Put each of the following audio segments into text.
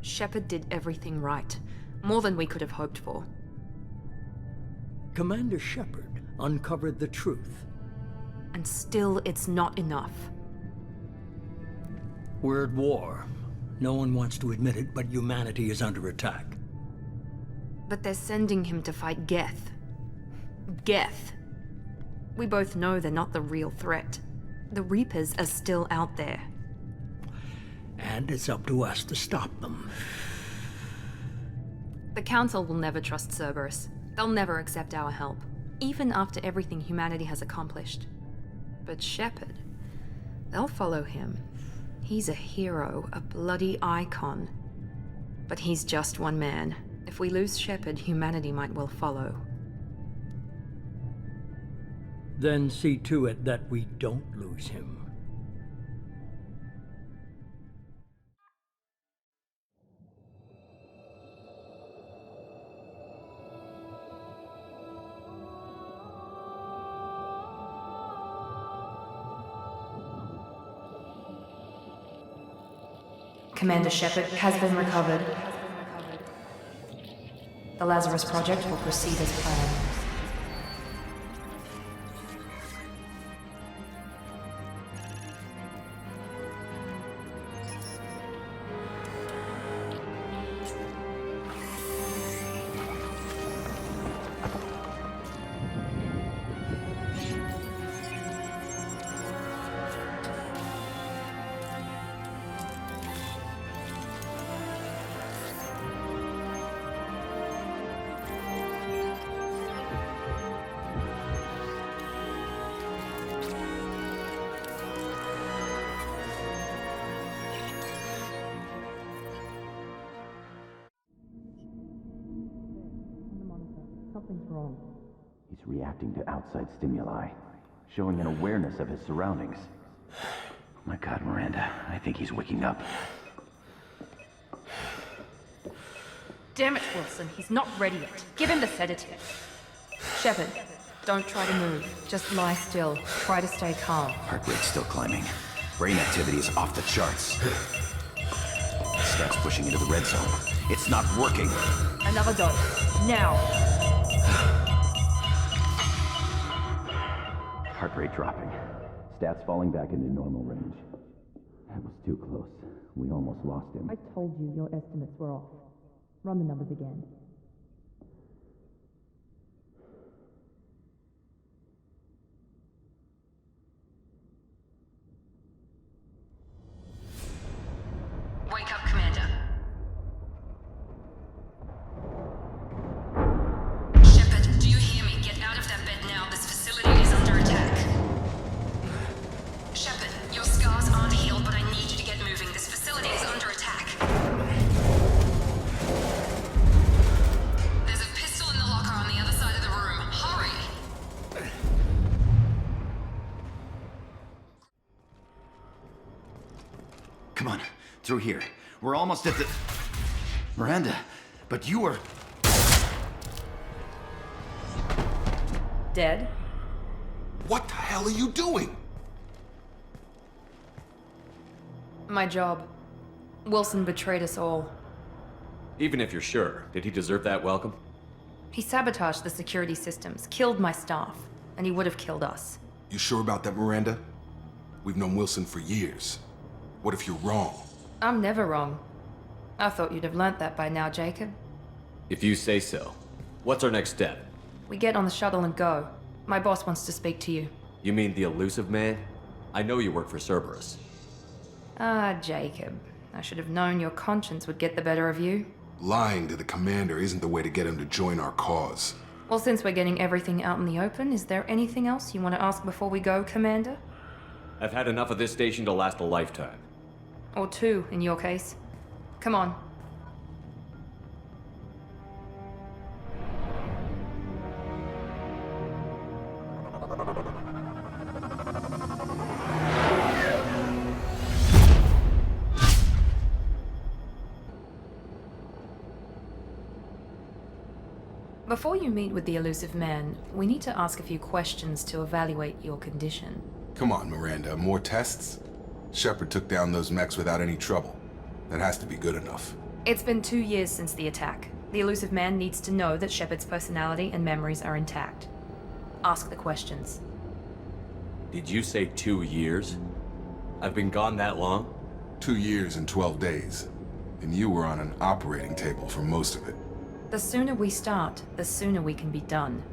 Shepard did everything right. More than we could have hoped for. Commander Shepard uncovered the truth. And still, it's not enough. We're at war. No one wants to admit it, but humanity is under attack. But they're sending him to fight Geth. Geth. We both know they're not the real threat. The Reapers are still out there. And it's up to us to stop them. The Council will never trust Cerberus. They'll never accept our help, even after everything humanity has accomplished. But Shepard, they'll follow him. He's a hero, a bloody icon. But he's just one man. If we lose Shepard, humanity might well follow. Then see to it that we don't lose him. Commander Shepard has been recovered. The Lazarus Project will proceed as planned. Something's wrong. He's reacting to outside stimuli, showing an awareness of his surroundings. Oh my God, Miranda, I think he's waking up. Damn it, Wilson, he's not ready yet. Give him the sedative. Shepard, don't try to move. Just lie still. Try to stay calm. Heart rate's still climbing. Brain activity is off the charts. Scout's pushing into the red zone. It's not working. Another dose. Now. Heart rate dropping. Stats falling back into normal range. That was too close. We almost lost him. I told you your estimates were off. Run the numbers again. Wake up, Commander. Shepard, do you hear me? Get out of that bed now. This facility is under attack. Shepard, your scars aren't healed, but I need you to get moving. This facility is under attack. There's a pistol in the locker on the other side of the room. Hurry! Come on, through here. We're almost at the... Miranda, but you are... Dead? What the hell are you doing? My job. Wilson betrayed us all. Even if you're sure, did he deserve that welcome? He sabotaged the security systems, killed my staff, and he would have killed us. You sure about that, Miranda? We've known Wilson for years. What if you're wrong? I'm never wrong. I thought you'd have learnt that by now, Jacob. If you say so. What's our next step? We get on the shuttle and go. My boss wants to speak to you. You mean the elusive man? I know you work for Cerberus. Ah, Jacob. I should have known your conscience would get the better of you. Lying to the commander isn't the way to get him to join our cause. Well, since we're getting everything out in the open, is there anything else you want to ask before we go, Commander? I've had enough of this station to last a lifetime. Or two, in your case. Come on. Before you meet with the elusive man, we need to ask a few questions to evaluate your condition. Come on, Miranda, more tests? Shepard took down those mechs without any trouble. That has to be good enough. It's been 2 years since the attack. The elusive man needs to know that Shepard's personality and memories are intact. Ask the questions. Did you say 2 years? I've been gone that long? 2 years and 12 days. And you were on an operating table for most of it. The sooner we start, the sooner we can be done.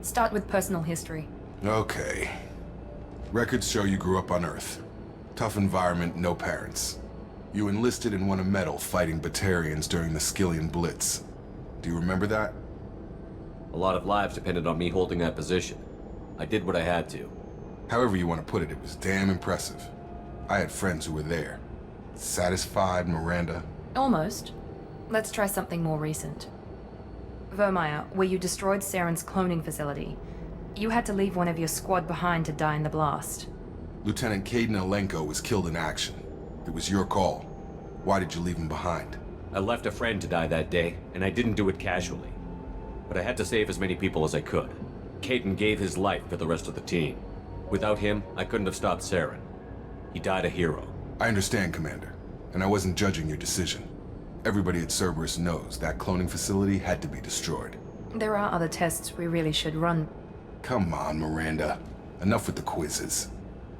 Start with personal history. Okay. Records show you grew up on Earth. Tough environment, no parents. You enlisted and won a medal fighting Batarians during the Skillian Blitz. Do you remember that? A lot of lives depended on me holding that position. I did what I had to. However you want to put it, it was damn impressive. I had friends who were there. Satisfied, Miranda? Almost. Let's try something more recent. Vermeer, where you destroyed Saren's cloning facility. You had to leave one of your squad behind to die in the blast. Lieutenant Caden Alenko was killed in action. It was your call. Why did you leave him behind? I left a friend to die that day, and I didn't do it casually. But I had to save as many people as I could. Caden gave his life for the rest of the team. Without him, I couldn't have stopped Saren. He died a hero. I understand, Commander, and I wasn't judging your decision. Everybody at Cerberus knows that cloning facility had to be destroyed. There are other tests we really should run. Come on, Miranda. Enough with the quizzes.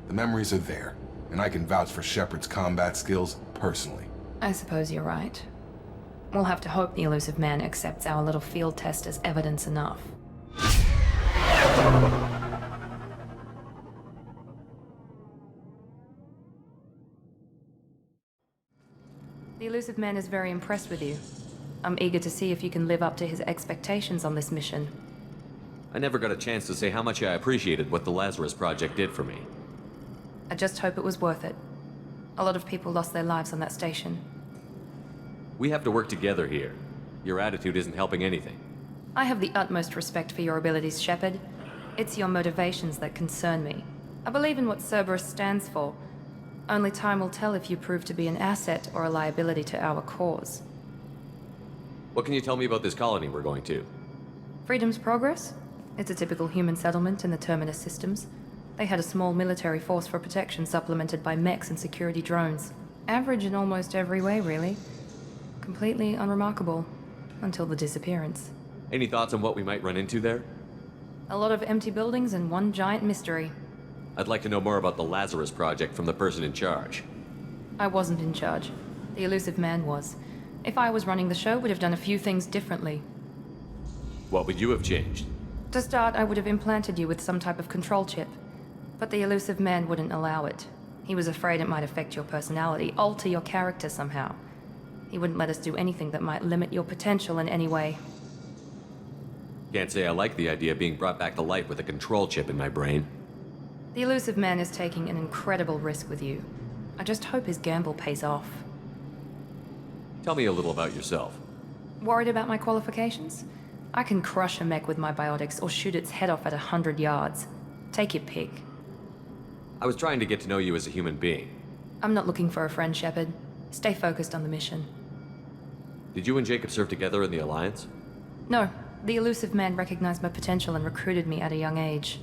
The memories are there, and I can vouch for Shepard's combat skills personally. I suppose you're right. We'll have to hope the elusive man accepts our little field test as evidence enough. The elusive man is very impressed with you. I'm eager to see if you can live up to his expectations on this mission. I never got a chance to say how much I appreciated what the Lazarus Project did for me. I just hope it was worth it. A lot of people lost their lives on that station. We have to work together here. Your attitude isn't helping anything. I have the utmost respect for your abilities, Shepard. It's your motivations that concern me. I believe in what Cerberus stands for. Only time will tell if you prove to be an asset or a liability to our cause. What can you tell me about this colony we're going to? Freedom's Progress? It's a typical human settlement in the Terminus systems. They had a small military force for protection supplemented by mechs and security drones. Average in almost every way, really. Completely unremarkable. Until the disappearance. Any thoughts on what we might run into there? A lot of empty buildings and one giant mystery. I'd like to know more about the Lazarus Project from the person in charge. I wasn't in charge. The elusive man was. If I was running the show, would have done a few things differently. What would you have changed? To start, I would have implanted you with some type of control chip. But the elusive man wouldn't allow it. He was afraid it might affect your personality, alter your character somehow. He wouldn't let us do anything that might limit your potential in any way. Can't say I like the idea of being brought back to life with a control chip in my brain. The elusive man is taking an incredible risk with you. I just hope his gamble pays off. Tell me a little about yourself. Worried about my qualifications? I can crush a mech with my biotics or shoot its head off at 100 yards. Take your pick. I was trying to get to know you as a human being. I'm not looking for a friend, Shepard. Stay focused on the mission. Did you and Jacob serve together in the Alliance? No, the elusive man recognized my potential and recruited me at a young age.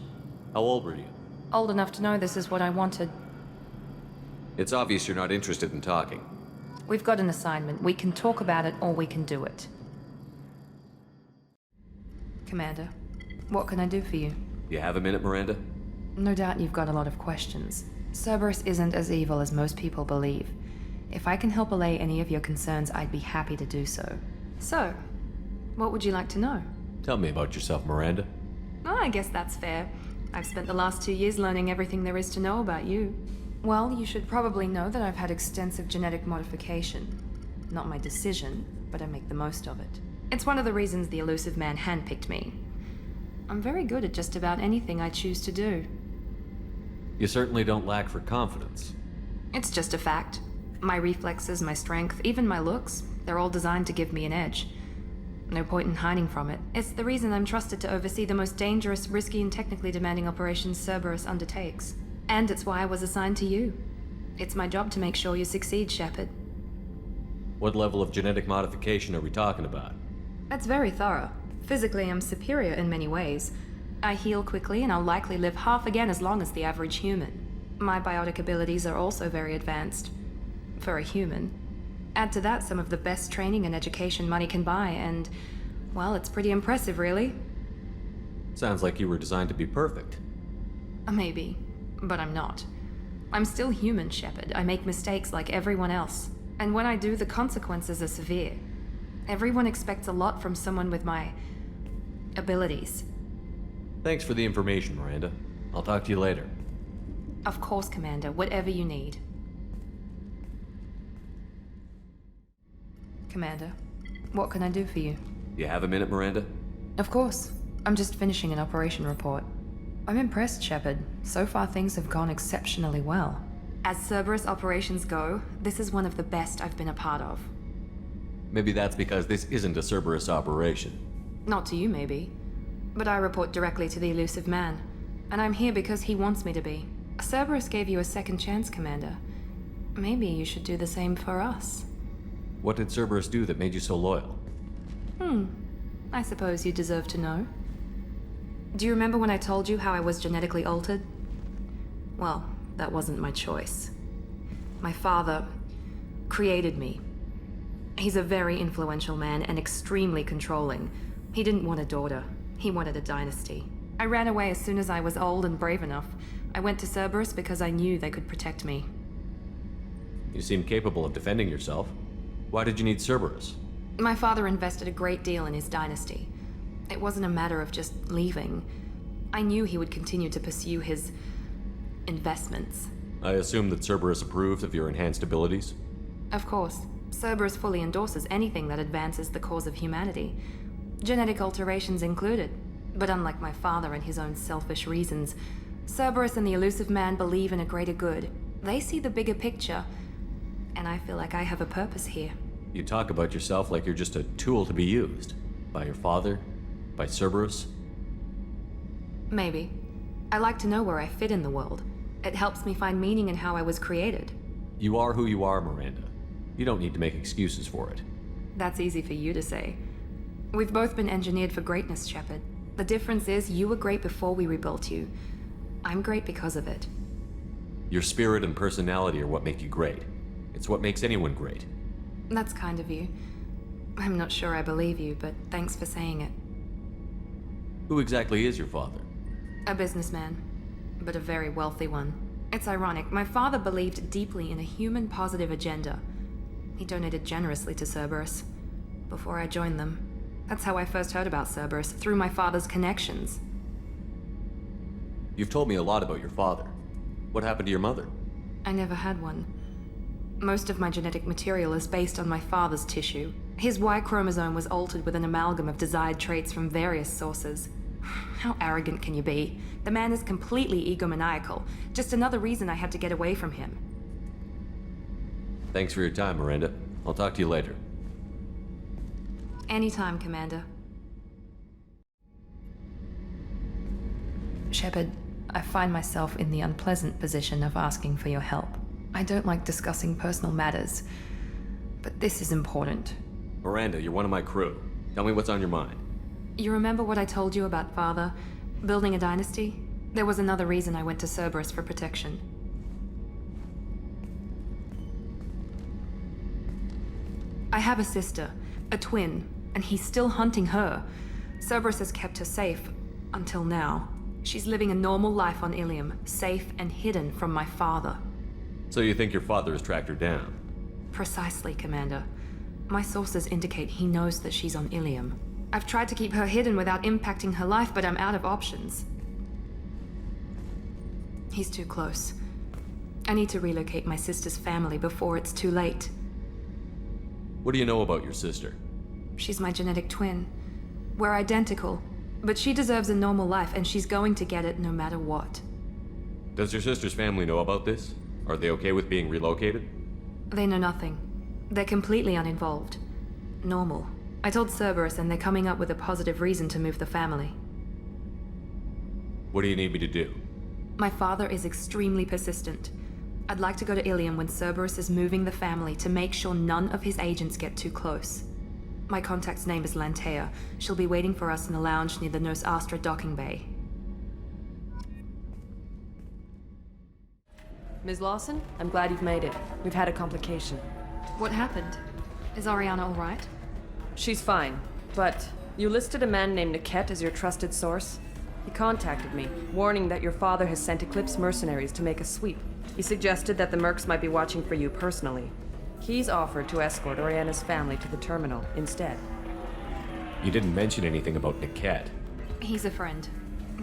How old were you? Old enough to know this is what I wanted. It's obvious you're not interested in talking. We've got an assignment. We can talk about it or we can do it. Commander, what can I do for you? You have a minute, Miranda? No doubt you've got a lot of questions. Cerberus isn't as evil as most people believe. If I can help allay any of your concerns, I'd be happy to do so. So, what would you like to know? Tell me about yourself, Miranda. Oh, I guess that's fair. I've spent the last 2 years learning everything there is to know about you. Well, you should probably know that I've had extensive genetic modification. Not my decision, but I make the most of it. It's one of the reasons the elusive man handpicked me. I'm very good at just about anything I choose to do. You certainly don't lack for confidence. It's just a fact. My reflexes, my strength, even my looks, they're all designed to give me an edge. No point in hiding from it. It's the reason I'm trusted to oversee the most dangerous, risky, and technically demanding operations Cerberus undertakes. And it's why I was assigned to you. It's my job to make sure you succeed, Shepard. What level of genetic modification are we talking about? That's very thorough. Physically, I'm superior in many ways. I heal quickly, and I'll likely live half again as long as the average human. My biotic abilities are also very advanced. For a human. Add to that some of the best training and education money can buy, and, well, it's pretty impressive, really. Sounds like you were designed to be perfect. Maybe, but I'm not. I'm still human, Shepard. I make mistakes like everyone else. And when I do, the consequences are severe. Everyone expects a lot from someone with my abilities. Thanks for the information, Miranda. I'll talk to you later. Of course, Commander, whatever you need. Commander, what can I do for you? You have a minute, Miranda? Of course. I'm just finishing an operation report. I'm impressed, Shepard. So far things have gone exceptionally well. As Cerberus operations go, this is one of the best I've been a part of. Maybe that's because this isn't a Cerberus operation. Not to you, maybe. But I report directly to the elusive man. And I'm here because he wants me to be. Cerberus gave you a second chance, Commander. Maybe you should do the same for us. What did Cerberus do that made you so loyal? I suppose you deserve to know. Do you remember when I told you how I was genetically altered? Well, that wasn't my choice. My father created me. He's a very influential man and extremely controlling. He didn't want a daughter. He wanted a dynasty. I ran away as soon as I was old and brave enough. I went to Cerberus because I knew they could protect me. You seem capable of defending yourself. Why did you need Cerberus? My father invested a great deal in his dynasty. It wasn't a matter of just leaving. I knew he would continue to pursue his investments. I assume that Cerberus approves of your enhanced abilities? Of course. Cerberus fully endorses anything that advances the cause of humanity. Genetic alterations included. But unlike my father and his own selfish reasons, Cerberus and the elusive man believe in a greater good. They see the bigger picture, and I feel like I have a purpose here. You talk about yourself like you're just a tool to be used. By your father? By Cerberus? Maybe. I like to know where I fit in the world. It helps me find meaning in how I was created. You are who you are, Miranda. You don't need to make excuses for it. That's easy for you to say. We've both been engineered for greatness, Shepard. The difference is you were great before we rebuilt you. I'm great because of it. Your spirit and personality are what make you great. It's what makes anyone great. That's kind of you. I'm not sure I believe you, but thanks for saying it. Who exactly is your father? A businessman, but a very wealthy one. It's ironic, my father believed deeply in a human-positive agenda. He donated generously to Cerberus before I joined them. That's how I first heard about Cerberus, through my father's connections. You've told me a lot about your father. What happened to your mother? I never had one. Most of my genetic material is based on my father's tissue. His Y chromosome was altered with an amalgam of desired traits from various sources. How arrogant can you be? The man is completely egomaniacal. Just another reason I had to get away from him. Thanks for your time, Miranda. I'll talk to you later. Anytime, Commander. Shepard, I find myself in the unpleasant position of asking for your help. I don't like discussing personal matters, but this is important. Miranda, you're one of my crew. Tell me what's on your mind. You remember what I told you about Father? Building a dynasty? There was another reason I went to Cerberus for protection. I have a sister, a twin, and he's still hunting her. Cerberus has kept her safe, until now. She's living a normal life on Ilium, safe and hidden from my father. So you think your father has tracked her down? Precisely, Commander. My sources indicate he knows that she's on Ilium. I've tried to keep her hidden without impacting her life, but I'm out of options. He's too close. I need to relocate my sister's family before it's too late. What do you know about your sister? She's my genetic twin. We're identical, but she deserves a normal life, and she's going to get it no matter what. Does your sister's family know about this? Are they okay with being relocated? They know nothing. They're completely uninvolved. Normal. I told Cerberus, and they're coming up with a positive reason to move the family. What do you need me to do? My father is extremely persistent. I'd like to go to Ilium when Cerberus is moving the family to make sure none of his agents get too close. My contact's name is Lantea. She'll be waiting for us in the lounge near the Nos Astra docking bay. Ms. Lawson, I'm glad you've made it. We've had a complication. What happened? Is Ariana alright? She's fine, but you listed a man named Niket as your trusted source. He contacted me, warning that your father has sent Eclipse mercenaries to make a sweep. He suggested that the mercs might be watching for you personally. He's offered to escort Oriana's family to the terminal instead. You didn't mention anything about Niket. He's a friend.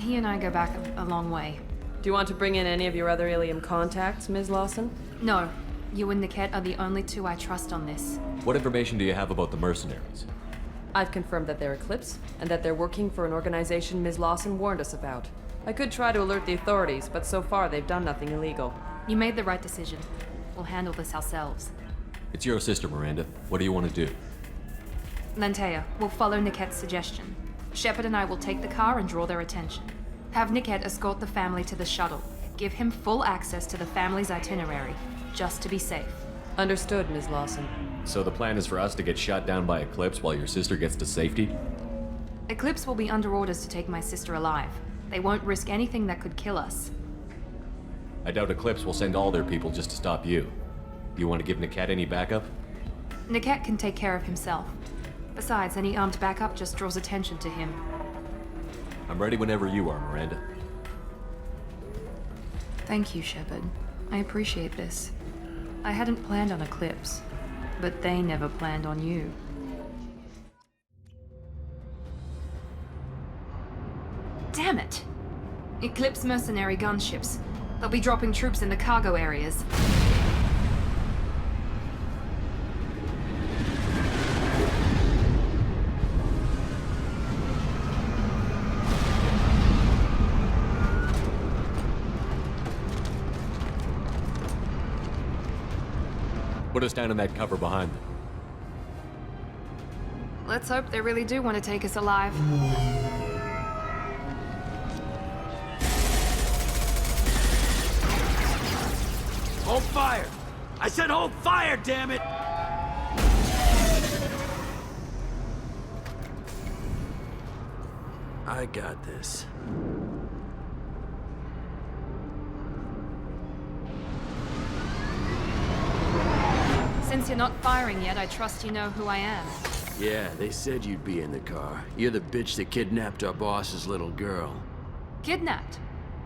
He and I go back a long way. Do you want to bring in any of your other Ilium contacts, Ms. Lawson? No. You and Niket are the only two I trust on this. What information do you have about the mercenaries? I've confirmed that they're Eclipse, and that they're working for an organization Ms. Lawson warned us about. I could try to alert the authorities, but so far they've done nothing illegal. You made the right decision. We'll handle this ourselves. It's your sister, Miranda. What do you want to do? Lantea, we'll follow Niket's suggestion. Shepard and I will take the car and draw their attention. Have Niket escort the family to the shuttle. Give him full access to the family's itinerary, just to be safe. Understood, Ms. Lawson. So the plan is for us to get shot down by Eclipse while your sister gets to safety? Eclipse will be under orders to take my sister alive. They won't risk anything that could kill us. I doubt Eclipse will send all their people just to stop you. Do you want to give Niket any backup? Niket can take care of himself. Besides, any armed backup just draws attention to him. I'm ready whenever you are, Miranda. Thank you, Shepard. I appreciate this. I hadn't planned on Eclipse, but they never planned on you. Damn it! Eclipse mercenary gunships. They'll be dropping troops in the cargo areas. Put us down in that cover behind them. Let's hope they really do want to take us alive. Hold fire! I said hold fire, damn it! I got this. Since you're not firing yet, I trust you know who I am. Yeah, they said you'd be in the car. You're the bitch that kidnapped our boss's little girl. Kidnapped?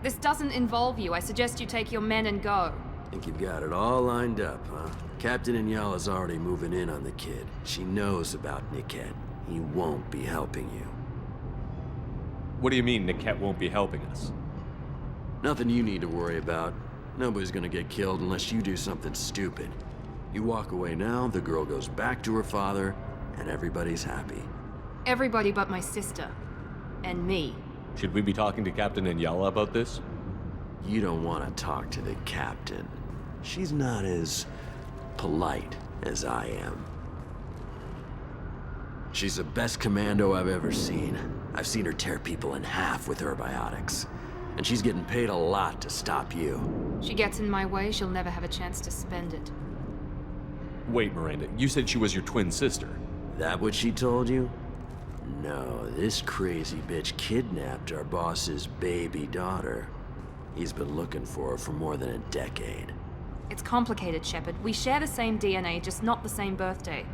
This doesn't involve you. I suggest you take your men and go. Think you've got it all lined up, huh? Captain Inyala's already moving in on the kid. She knows about Niket. He won't be helping you. What do you mean Niket won't be helping us? Nothing you need to worry about. Nobody's gonna get killed unless you do something stupid. You walk away now, the girl goes back to her father, and everybody's happy. Everybody but my sister. And me. Should we be talking to Captain Inyala about this? You don't want to talk to the captain. She's not as polite as I am. She's the best commando I've ever seen. I've seen her tear people in half with herbiotics. And she's getting paid a lot to stop you. She gets in my way, she'll never have a chance to spend it. Wait, Miranda, you said she was your twin sister. That what she told you? No, this crazy bitch kidnapped our boss's baby daughter. He's been looking for her for more than a decade. It's complicated, Shepard. We share the same DNA, just not the same birthday.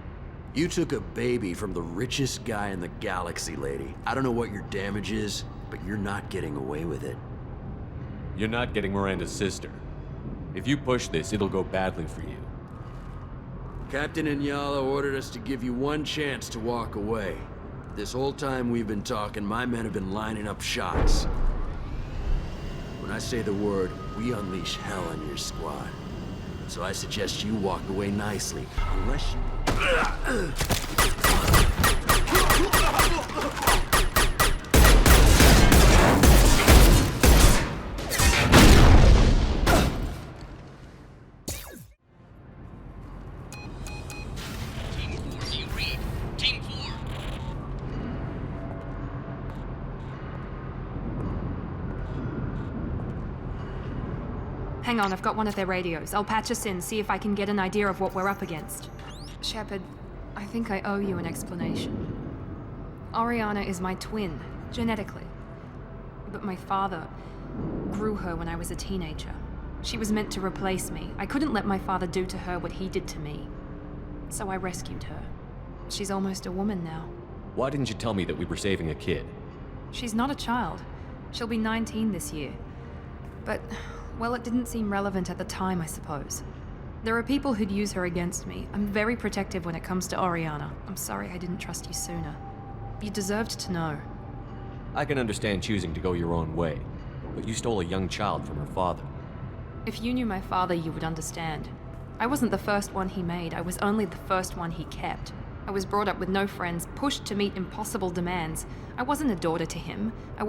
You took a baby from the richest guy in the galaxy, lady. I don't know what your damage is, but you're not getting away with it. You're not getting Miranda's sister. If you push this, it'll go badly for you. Captain Inyala ordered us to give you one chance to walk away. This whole time we've been talking, my men have been lining up shots. When I say the word, we unleash hell on your squad. So I suggest you walk away nicely, unless you... Hang on, I've got one of their radios. I'll patch us in, see if I can get an idea of what we're up against. Shepard, I think I owe you an explanation. Oriana is my twin, genetically. But my father grew her when I was a teenager. She was meant to replace me. I couldn't let my father do to her what he did to me. so I rescued her. She's almost a woman now. Why didn't you tell me that we were saving a kid? She's not a child. She'll be 19 this year. But, well, it didn't seem relevant at the time, I suppose. There are people who'd use her against me. I'm very protective when it comes to Oriana. I'm sorry I didn't trust you sooner. You deserved to know. I can understand choosing to go your own way, but you stole a young child from her father. If you knew my father, you would understand. I wasn't the first one he made. I was only the first one he kept. I was brought up with no friends, pushed to meet impossible demands. I wasn't a daughter to him. I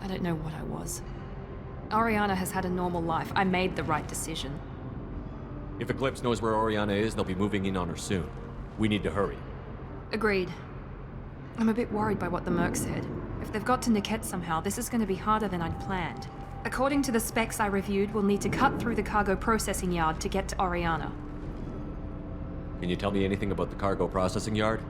don't know what I was. Oriana has had a normal life. I made the right decision. If Eclipse knows where Oriana is, they'll be moving in on her soon. We need to hurry. Agreed. I'm a bit worried by what the Merc said. If they've got to Niket somehow, this is going to be harder than I'd planned. According to the specs I reviewed, we'll need to cut through the cargo processing yard to get to Oriana. Can you tell me anything about the cargo processing yard?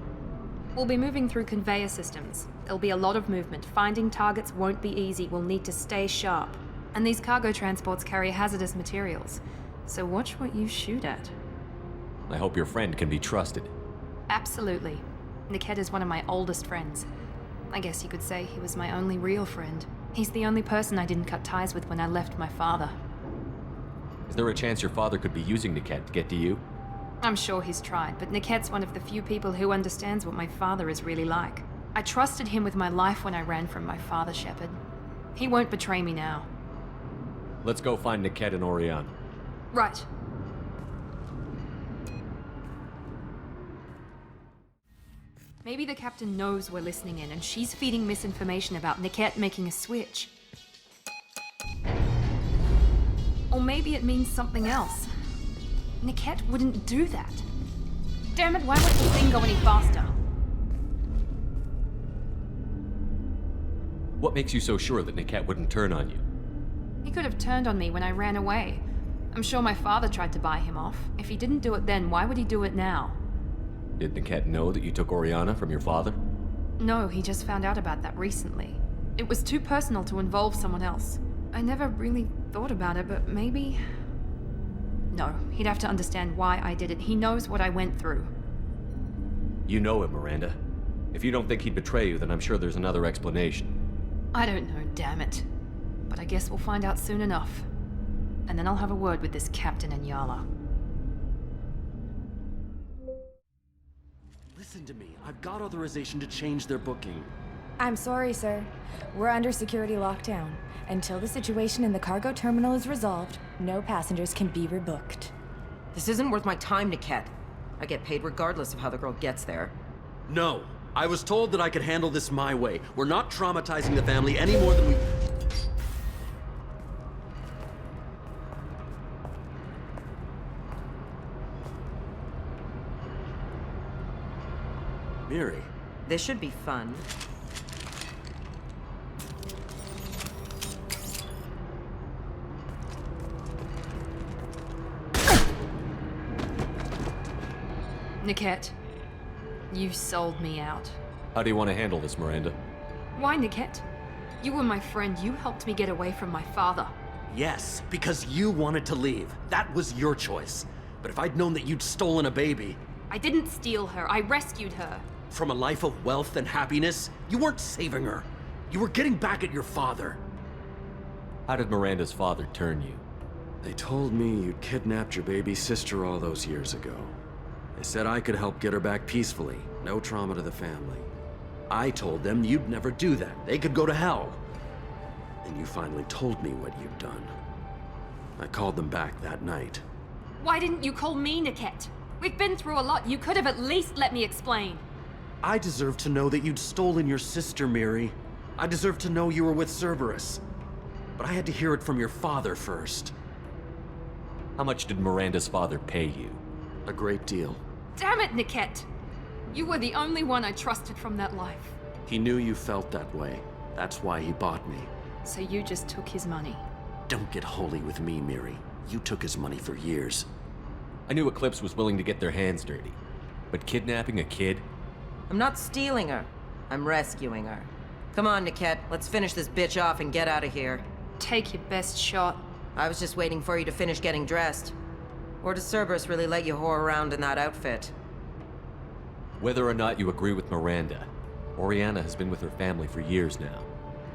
We'll be moving through conveyor systems. There'll be a lot of movement. Finding targets won't be easy. We'll need to stay sharp. And these cargo transports carry hazardous materials. So watch what you shoot at. I hope your friend can be trusted. Absolutely. Niket is one of my oldest friends. I guess you could say he was my only real friend. He's the only person I didn't cut ties with when I left my father. Is there a chance your father could be using Niket to get to you? I'm sure he's tried, but Niket's one of the few people who understands what my father is really like. I trusted him with my life when I ran from my father, Shepard. He won't betray me now. Let's go find Niket and Oriana. Right. Maybe the captain knows we're listening in and she's feeding misinformation about Niket making a switch. Or maybe it means something else. Niket wouldn't do that. Damn it, why won't the thing go any faster? What makes you so sure that Niket wouldn't turn on you? He could have turned on me when I ran away. I'm sure my father tried to buy him off. If he didn't do it then, why would he do it now? Did Niket know that you took Oriana from your father? No, he just found out about that recently. It was too personal to involve someone else. I never really thought about it, but maybe... No, he'd have to understand why I did it. He knows what I went through. You know him, Miranda. If you don't think he'd betray you, then I'm sure there's another explanation. I don't know, damn it. But I guess we'll find out soon enough. And then I'll have a word with this captain and Yala. Listen to me. I've got authorization to change their booking. I'm sorry, sir. We're under security lockdown. Until the situation in the cargo terminal is resolved, no passengers can be rebooked. This isn't worth my time, Niket. I get paid regardless of how the girl gets there. No. I was told that I could handle this my way. We're not traumatizing the family any more than we... Miri. This should be fun. Niket, you sold me out. How do you want to handle this, Miranda? Why, Niket? You were my friend. You helped me get away from my father. Yes, because you wanted to leave. That was your choice. But if I'd known that you'd stolen a baby... I didn't steal her. I rescued her. From a life of wealth and happiness, you weren't saving her. You were getting back at your father. How did Miranda's father turn you? They told me you'd kidnapped your baby sister all those years ago. They said I could help get her back peacefully. No trauma to the family. I told them you'd never do that. They could go to hell. And you finally told me what you'd done. I called them back that night. Why didn't you call me, Niket? We've been through a lot. You could have at least let me explain. I deserve to know that you'd stolen your sister, Miri. I deserve to know you were with Cerberus. But I had to hear it from your father first. How much did Miranda's father pay you? A great deal. Damn it, Niket! You were the only one I trusted from that life. He knew you felt that way. That's why he bought me. So you just took his money. Don't get holy with me, Miri. You took his money for years. I knew Eclipse was willing to get their hands dirty. But kidnapping a kid? I'm not stealing her. I'm rescuing her. Come on, Niket. Let's finish this bitch off and get out of here. Take your best shot. I was just waiting for you to finish getting dressed. Or does Cerberus really let you whore around in that outfit? Whether or not you agree with Miranda, Oriana has been with her family for years now.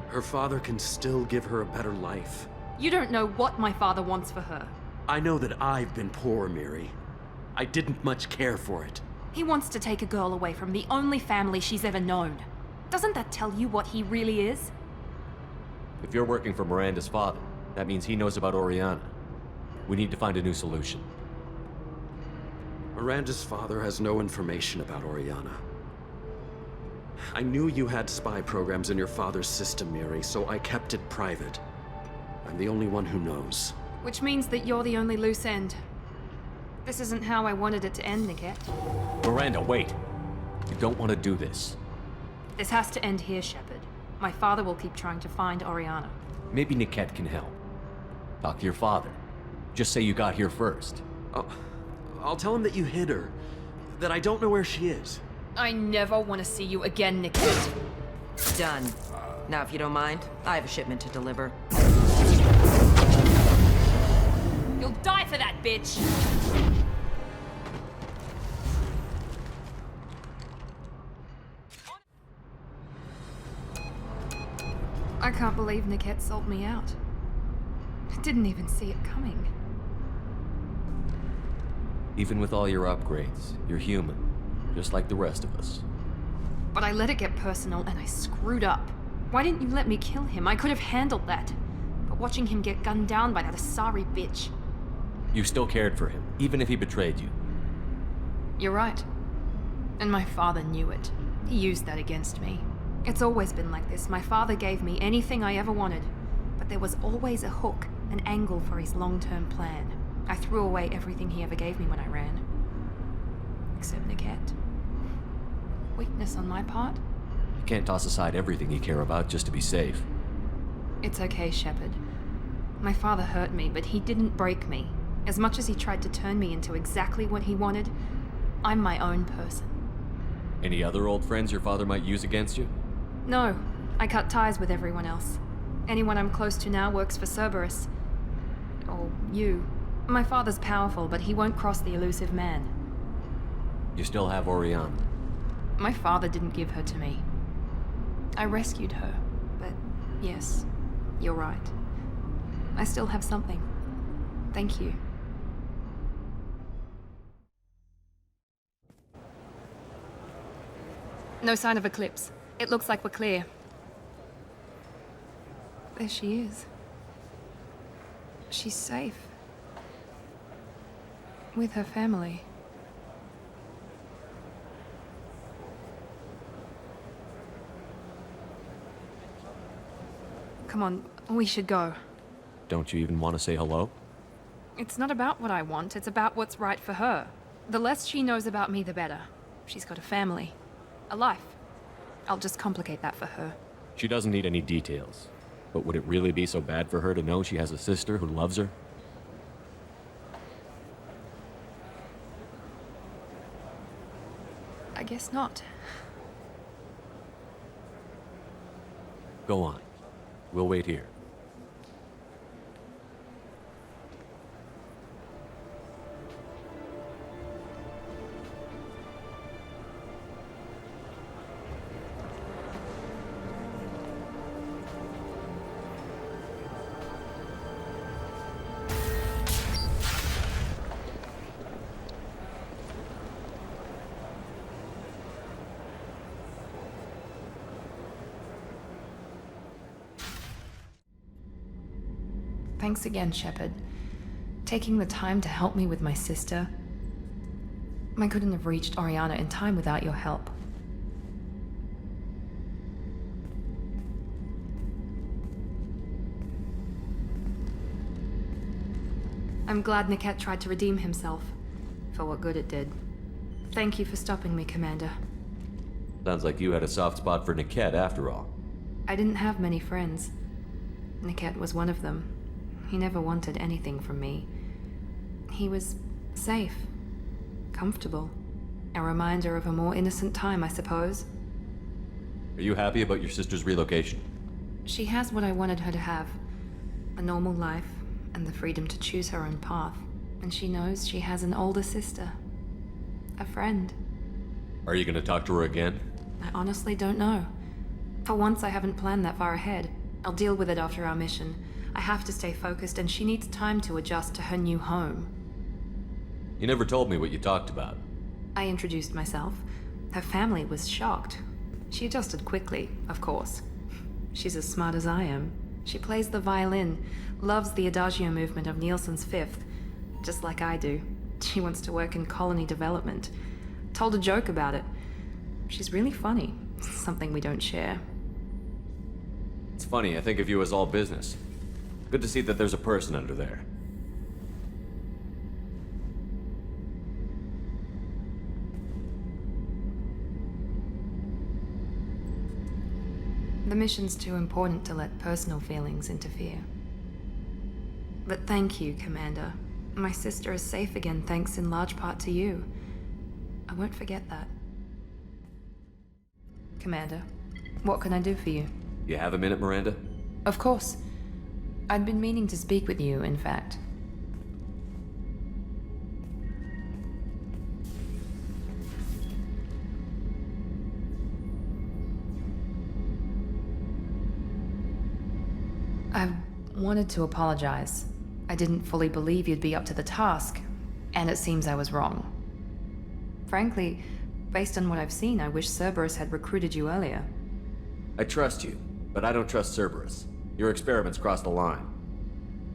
Her father can still give her a better life. You don't know what my father wants for her. I know that I've been poor, Miri. I didn't much care for it. He wants to take a girl away from the only family she's ever known. Doesn't that tell you what he really is? If you're working for Miranda's father, that means he knows about Oriana. We need to find a new solution. Miranda's father has no information about Oriana. I knew you had spy programs in your father's system, Miri, so I kept it private. I'm the only one who knows. Which means that you're the only loose end. This isn't how I wanted it to end, Niket. Miranda, wait! You don't want to do this. This has to end here, Shepard. My father will keep trying to find Oriana. Maybe Niket can help. Talk to your father. Just say you got here first. I'll tell him that you hid her. That I don't know where she is. I never want to see you again, Niket. Done. Now, if you don't mind, I have a shipment to deliver. You'll die for that, bitch! I can't believe Niket sold me out. I didn't even see it coming. Even with all your upgrades, you're human, just like the rest of us. But I let it get personal and I screwed up. Why didn't you let me kill him? I could have handled that. But watching him get gunned down by that Asari bitch... You still cared for him, even if he betrayed you. You're right. And my father knew it. He used that against me. It's always been like this. My father gave me anything I ever wanted. But there was always a hook, an angle for his long-term plan. I threw away everything he ever gave me when I ran. Except Niket. Weakness on my part? You can't toss aside everything you care about just to be safe. It's okay, Shepard. My father hurt me, but he didn't break me. As much as he tried to turn me into exactly what he wanted, I'm my own person. Any other old friends your father might use against you? No, I cut ties with everyone else. Anyone I'm close to now works for Cerberus. Or you. My father's powerful, but he won't cross the elusive man. You still have Oriana. My father didn't give her to me. I rescued her, but yes, you're right. I still have something. Thank you. No sign of Eclipse. It looks like we're clear. There she is. She's safe. With her family. Come on, we should go. Don't you even want to say hello? It's not about what I want, it's about what's right for her. The less she knows about me, the better. She's got a family. A life. I'll just complicate that for her. She doesn't need any details. But would it really be so bad for her to know she has a sister who loves her? I guess not. Go on. We'll wait here. Thanks again, Shepard. Taking the time to help me with my sister. I couldn't have reached Oriana in time without your help. I'm glad Niket tried to redeem himself, for what good it did. Thank you for stopping me, Commander. Sounds like you had a soft spot for Niket after all. I didn't have many friends. Niket was one of them. He never wanted anything from me. He was safe, comfortable. A reminder of a more innocent time, I suppose. Are you happy about your sister's relocation? She has what I wanted her to have. A normal life, and the freedom to choose her own path. And she knows she has an older sister. A friend. Are you gonna talk to her again? I honestly don't know. For once, I haven't planned that far ahead. I'll deal with it after our mission. I have to stay focused, and she needs time to adjust to her new home. You never told me what you talked about. I introduced myself. Her family was shocked. She adjusted quickly, of course. She's as smart as I am. She plays the violin, loves the adagio movement of Nielsen's Fifth, just like I do. She wants to work in colony development. Told a joke about it. She's really funny, something we don't share. It's funny, I think of you as all business. Good to see that there's a person under there. The mission's too important to let personal feelings interfere. But thank you, Commander. My sister is safe again thanks in large part to you. I won't forget that. Commander, what can I do for you? You have a minute, Miranda? Of course. I'd been meaning to speak with you, in fact. I wanted to apologize. I didn't fully believe you'd be up to the task, and it seems I was wrong. Frankly, based on what I've seen, I wish Cerberus had recruited you earlier. I trust you, but I don't trust Cerberus. Your experiments crossed the line.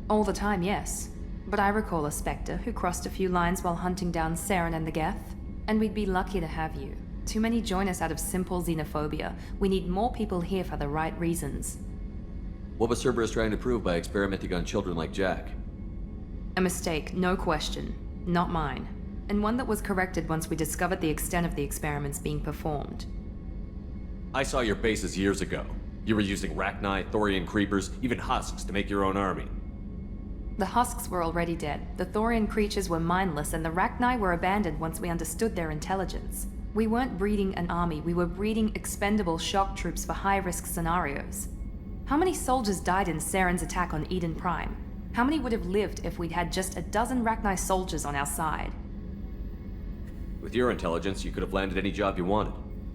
All the time, yes. But I recall a Spectre who crossed a few lines while hunting down Saren and the Geth, and we'd be lucky to have you. Too many join us out of simple xenophobia. We need more people here for the right reasons. What was Cerberus trying to prove by experimenting on children like Jack? A mistake, no question. Not mine. And one that was corrected once we discovered the extent of the experiments being performed. I saw your bases years ago. You were using Rachni, Thorian creepers, even husks to make your own army. The husks were already dead, the Thorian creatures were mindless, and the Rachni were abandoned once we understood their intelligence. We weren't breeding an army, we were breeding expendable shock troops for high-risk scenarios. How many soldiers died in Saren's attack on Eden Prime? How many would have lived if we'd had just a dozen Rachni soldiers on our side? With your intelligence, you could have landed any job you wanted.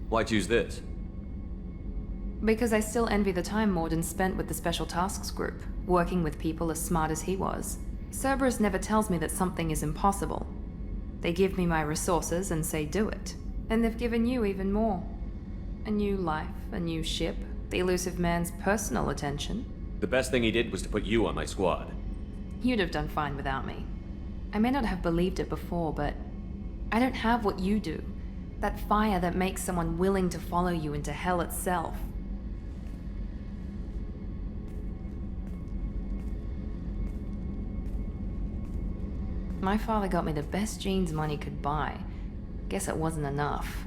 Why choose this? Because I still envy the time Morden spent with the Special Tasks Group, working with people as smart as he was. Cerberus never tells me that something is impossible. They give me my resources and say do it. And they've given you even more. A new life, a new ship, the elusive man's personal attention. The best thing he did was to put you on my squad. You'd have done fine without me. I may not have believed it before, but I don't have what you do. That fire that makes someone willing to follow you into hell itself. My father got me the best genes money could buy. Guess it wasn't enough.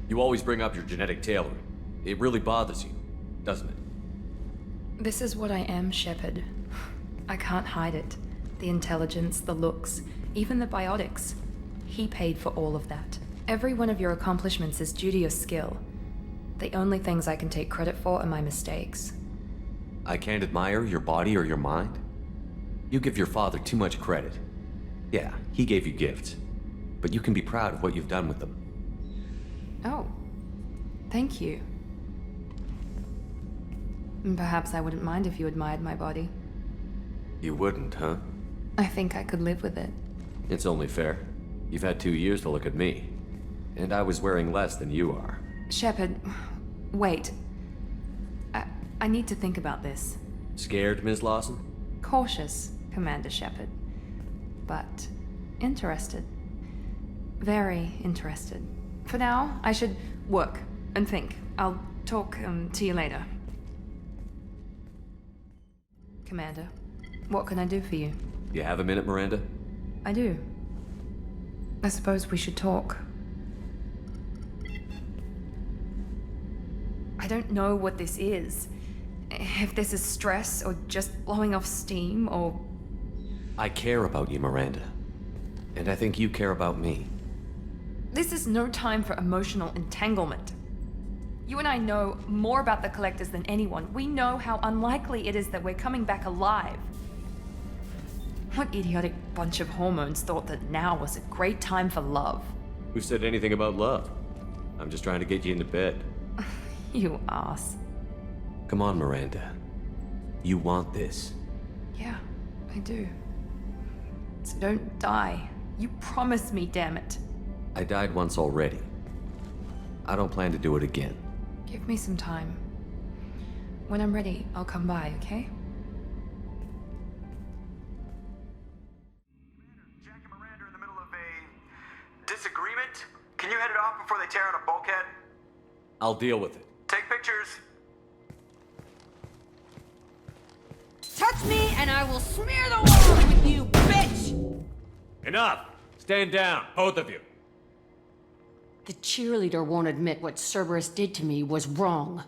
You always bring up your genetic tailoring. It really bothers you, doesn't it? This is what I am, Shepard. I can't hide it. The intelligence, the looks, even the biotics. He paid for all of that. Every one of your accomplishments is due to your skill. The only things I can take credit for are my mistakes. I can't admire your body or your mind? You give your father too much credit. Yeah, he gave you gifts, but you can be proud of what you've done with them. Oh, thank you. Perhaps I wouldn't mind if you admired my body. You wouldn't, huh? I think I could live with it. It's only fair. You've had 2 years to look at me. And I was wearing less than you are. Shepard, wait. I need to think about this. Scared, Ms. Lawson? Cautious, Commander Shepard. But interested. Very interested. For now, I should work and think. I'll talk to you later. Commander, what can I do for you? You have a minute, Miranda? I do. I suppose we should talk. I don't know what this is. If this is stress, or just blowing off steam, or... I care about you, Miranda. And I think you care about me. This is no time for emotional entanglement. You and I know more about the Collectors than anyone. We know how unlikely it is that we're coming back alive. What idiotic bunch of hormones thought that now was a great time for love? Who said anything about love? I'm just trying to get you into bed. You ass. Come on, Miranda. You want this. Yeah, I do. So don't die. You promised me, damn it. I died once already. I don't plan to do it again. Give me some time. When I'm ready, I'll come by, okay? Jack and Miranda are in the middle of a disagreement. Can you head it off before they tear out a bulkhead? I'll deal with it. Take pictures. Touch me and I will smear the world with you, bitch! Enough! Stand down, both of you. The cheerleader won't admit what Cerberus did to me was wrong.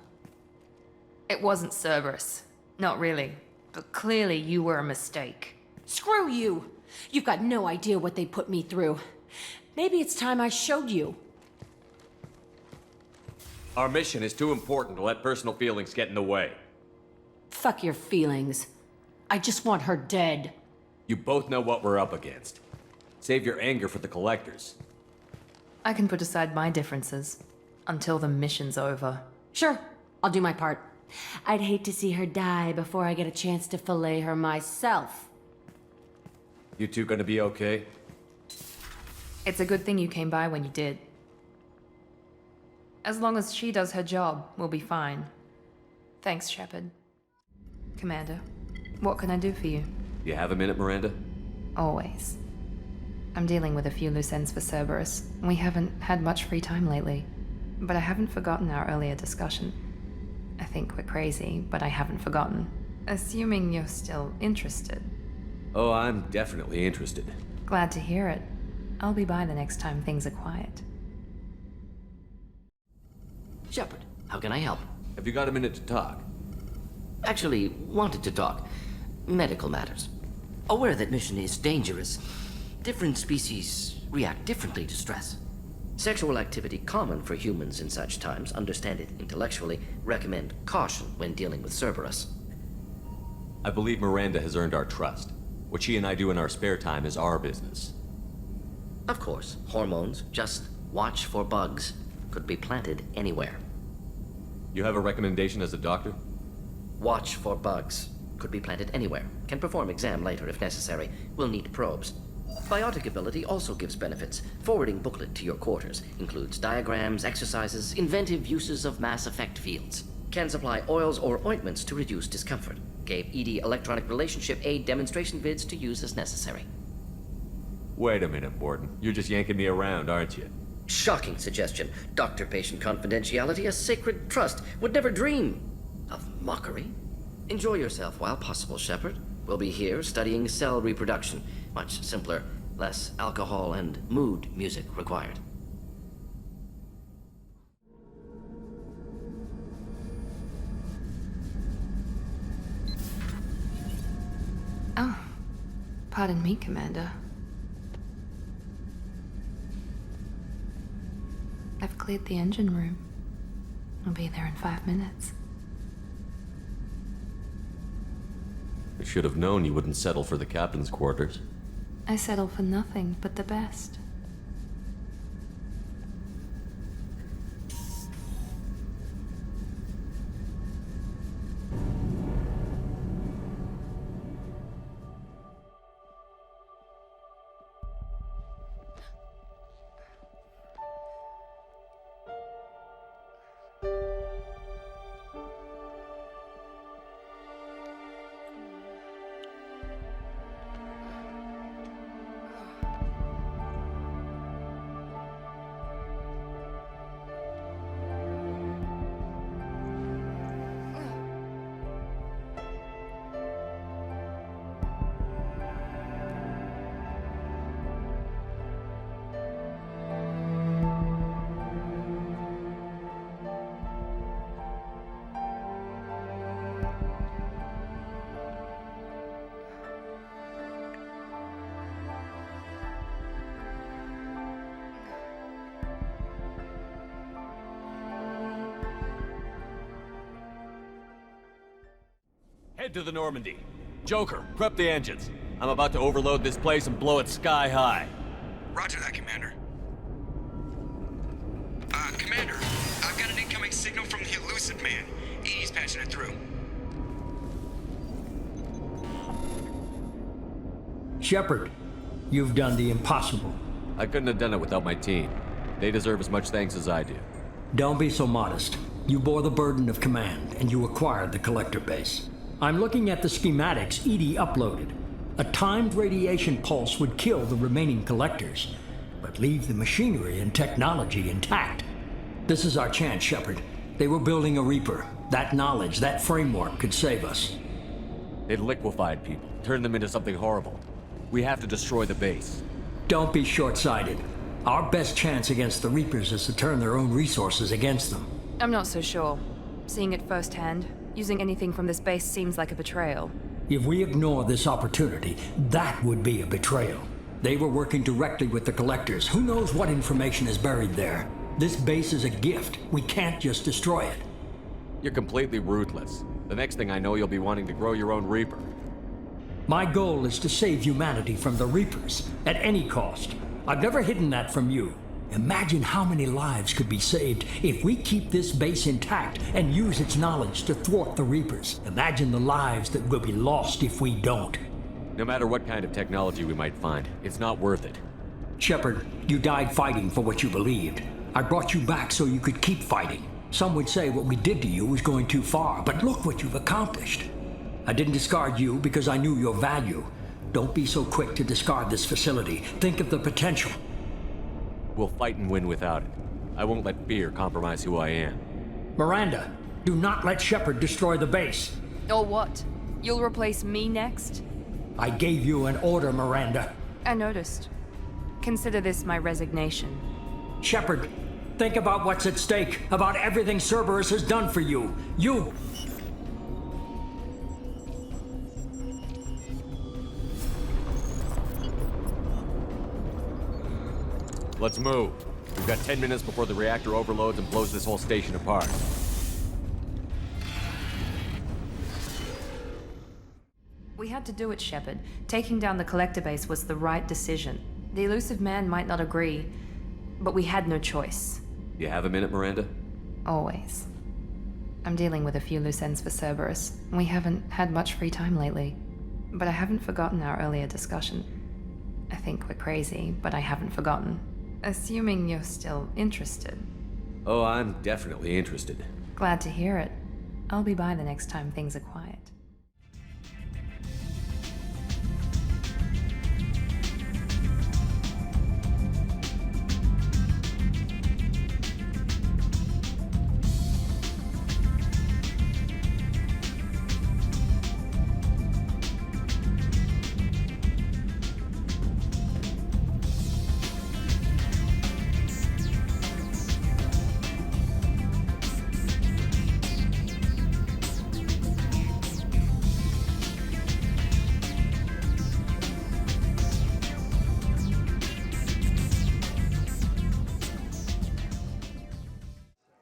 It wasn't Cerberus. Not really. But clearly you were a mistake. Screw you! You've got no idea what they put me through. Maybe it's time I showed you. Our mission is too important to let personal feelings get in the way. Fuck your feelings. I just want her dead. You both know what we're up against. Save your anger for the collectors. I can put aside my differences until the mission's over. Sure, I'll do my part. I'd hate to see her die before I get a chance to fillet her myself. You two gonna be okay? It's a good thing you came by when you did. As long as she does her job, we'll be fine. Thanks, Shepard. Commander, what can I do for you? You have a minute, Miranda? Always. I'm dealing with a few loose ends for Cerberus. We haven't had much free time lately. But I haven't forgotten our earlier discussion. I think we're crazy, but I haven't forgotten. Assuming you're still interested. Oh, I'm definitely interested. Glad to hear it. I'll be by the next time things are quiet. Shepard, how can I help? Have you got a minute to talk? Actually, wanted to talk. Medical matters. Aware that mission is dangerous. Different species react differently to stress. Sexual activity common for humans in such times, understand it intellectually, recommend caution when dealing with Cerberus. I believe Miranda has earned our trust. What she and I do in our spare time is our business. Of course, hormones, just watch for bugs, could be planted anywhere. You have a recommendation as a doctor? Watch for bugs. Could be planted anywhere. Can perform exam later if necessary. Will need probes. Biotic ability also gives benefits. Forwarding booklet to your quarters. Includes diagrams, exercises, inventive uses of mass effect fields. Can supply oils or ointments to reduce discomfort. Gave ED electronic relationship aid demonstration vids to use as necessary. Wait a minute, Borden. You're just yanking me around, aren't you? Shocking suggestion. Doctor-patient confidentiality, a sacred trust. Would never dream of mockery. Enjoy yourself while possible, Shepard. We'll be here studying cell reproduction. Much simpler, less alcohol and mood music required. Oh, pardon me, Commander. I've cleared the engine room. I'll be there in 5 minutes. I should have known you wouldn't settle for the captain's quarters. I settle for nothing but the best. Head to the Normandy. Joker, prep the engines. I'm about to overload this place and blow it sky high. Roger that, Commander. Commander, I've got an incoming signal from the elusive man. Edie's patching it through. Shepard, you've done the impossible. I couldn't have done it without my team. They deserve as much thanks as I do. Don't be so modest. You bore the burden of command, and you acquired the collector base. I'm looking at the schematics Edie uploaded. A timed radiation pulse would kill the remaining collectors, but leave the machinery and technology intact. This is our chance, Shepard. They were building a Reaper. That knowledge, that framework could save us. It liquefied people, turned them into something horrible. We have to destroy the base. Don't be short-sighted. Our best chance against the Reapers is to turn their own resources against them. I'm not so sure. Seeing it firsthand, using anything from this base seems like a betrayal. If we ignore this opportunity, that would be a betrayal. They were working directly with the collectors. Who knows what information is buried there? This base is a gift. We can't just destroy it. You're completely ruthless. The next thing I know, you'll be wanting to grow your own Reaper. My goal is to save humanity from the Reapers, at any cost. I've never hidden that from you. Imagine how many lives could be saved if we keep this base intact and use its knowledge to thwart the Reapers. Imagine the lives that will be lost if we don't. No matter what kind of technology we might find, it's not worth it. Shepard, you died fighting for what you believed. I brought you back so you could keep fighting. Some would say what we did to you was going too far, but look what you've accomplished. I didn't discard you because I knew your value. Don't be so quick to discard this facility. Think of the potential. We'll fight and win without it. I won't let fear compromise who I am. Miranda, do not let Shepard destroy the base. Or what? You'll replace me next? I gave you an order, Miranda. I noticed. Consider this my resignation. Shepard, think about what's at stake, about everything Cerberus has done for you. You... Let's move. We've got 10 minutes before the reactor overloads and blows this whole station apart. We had to do it, Shepard. Taking down the collector base was the right decision. The elusive man might not agree, but we had no choice. You have a minute, Miranda? Always. I'm dealing with a few loose ends for Cerberus. We haven't had much free time lately. But I haven't forgotten our earlier discussion. I think we're crazy, but I haven't forgotten. Assuming you're still interested. Oh, I'm definitely interested. Glad to hear it. I'll be by the next time things are quiet.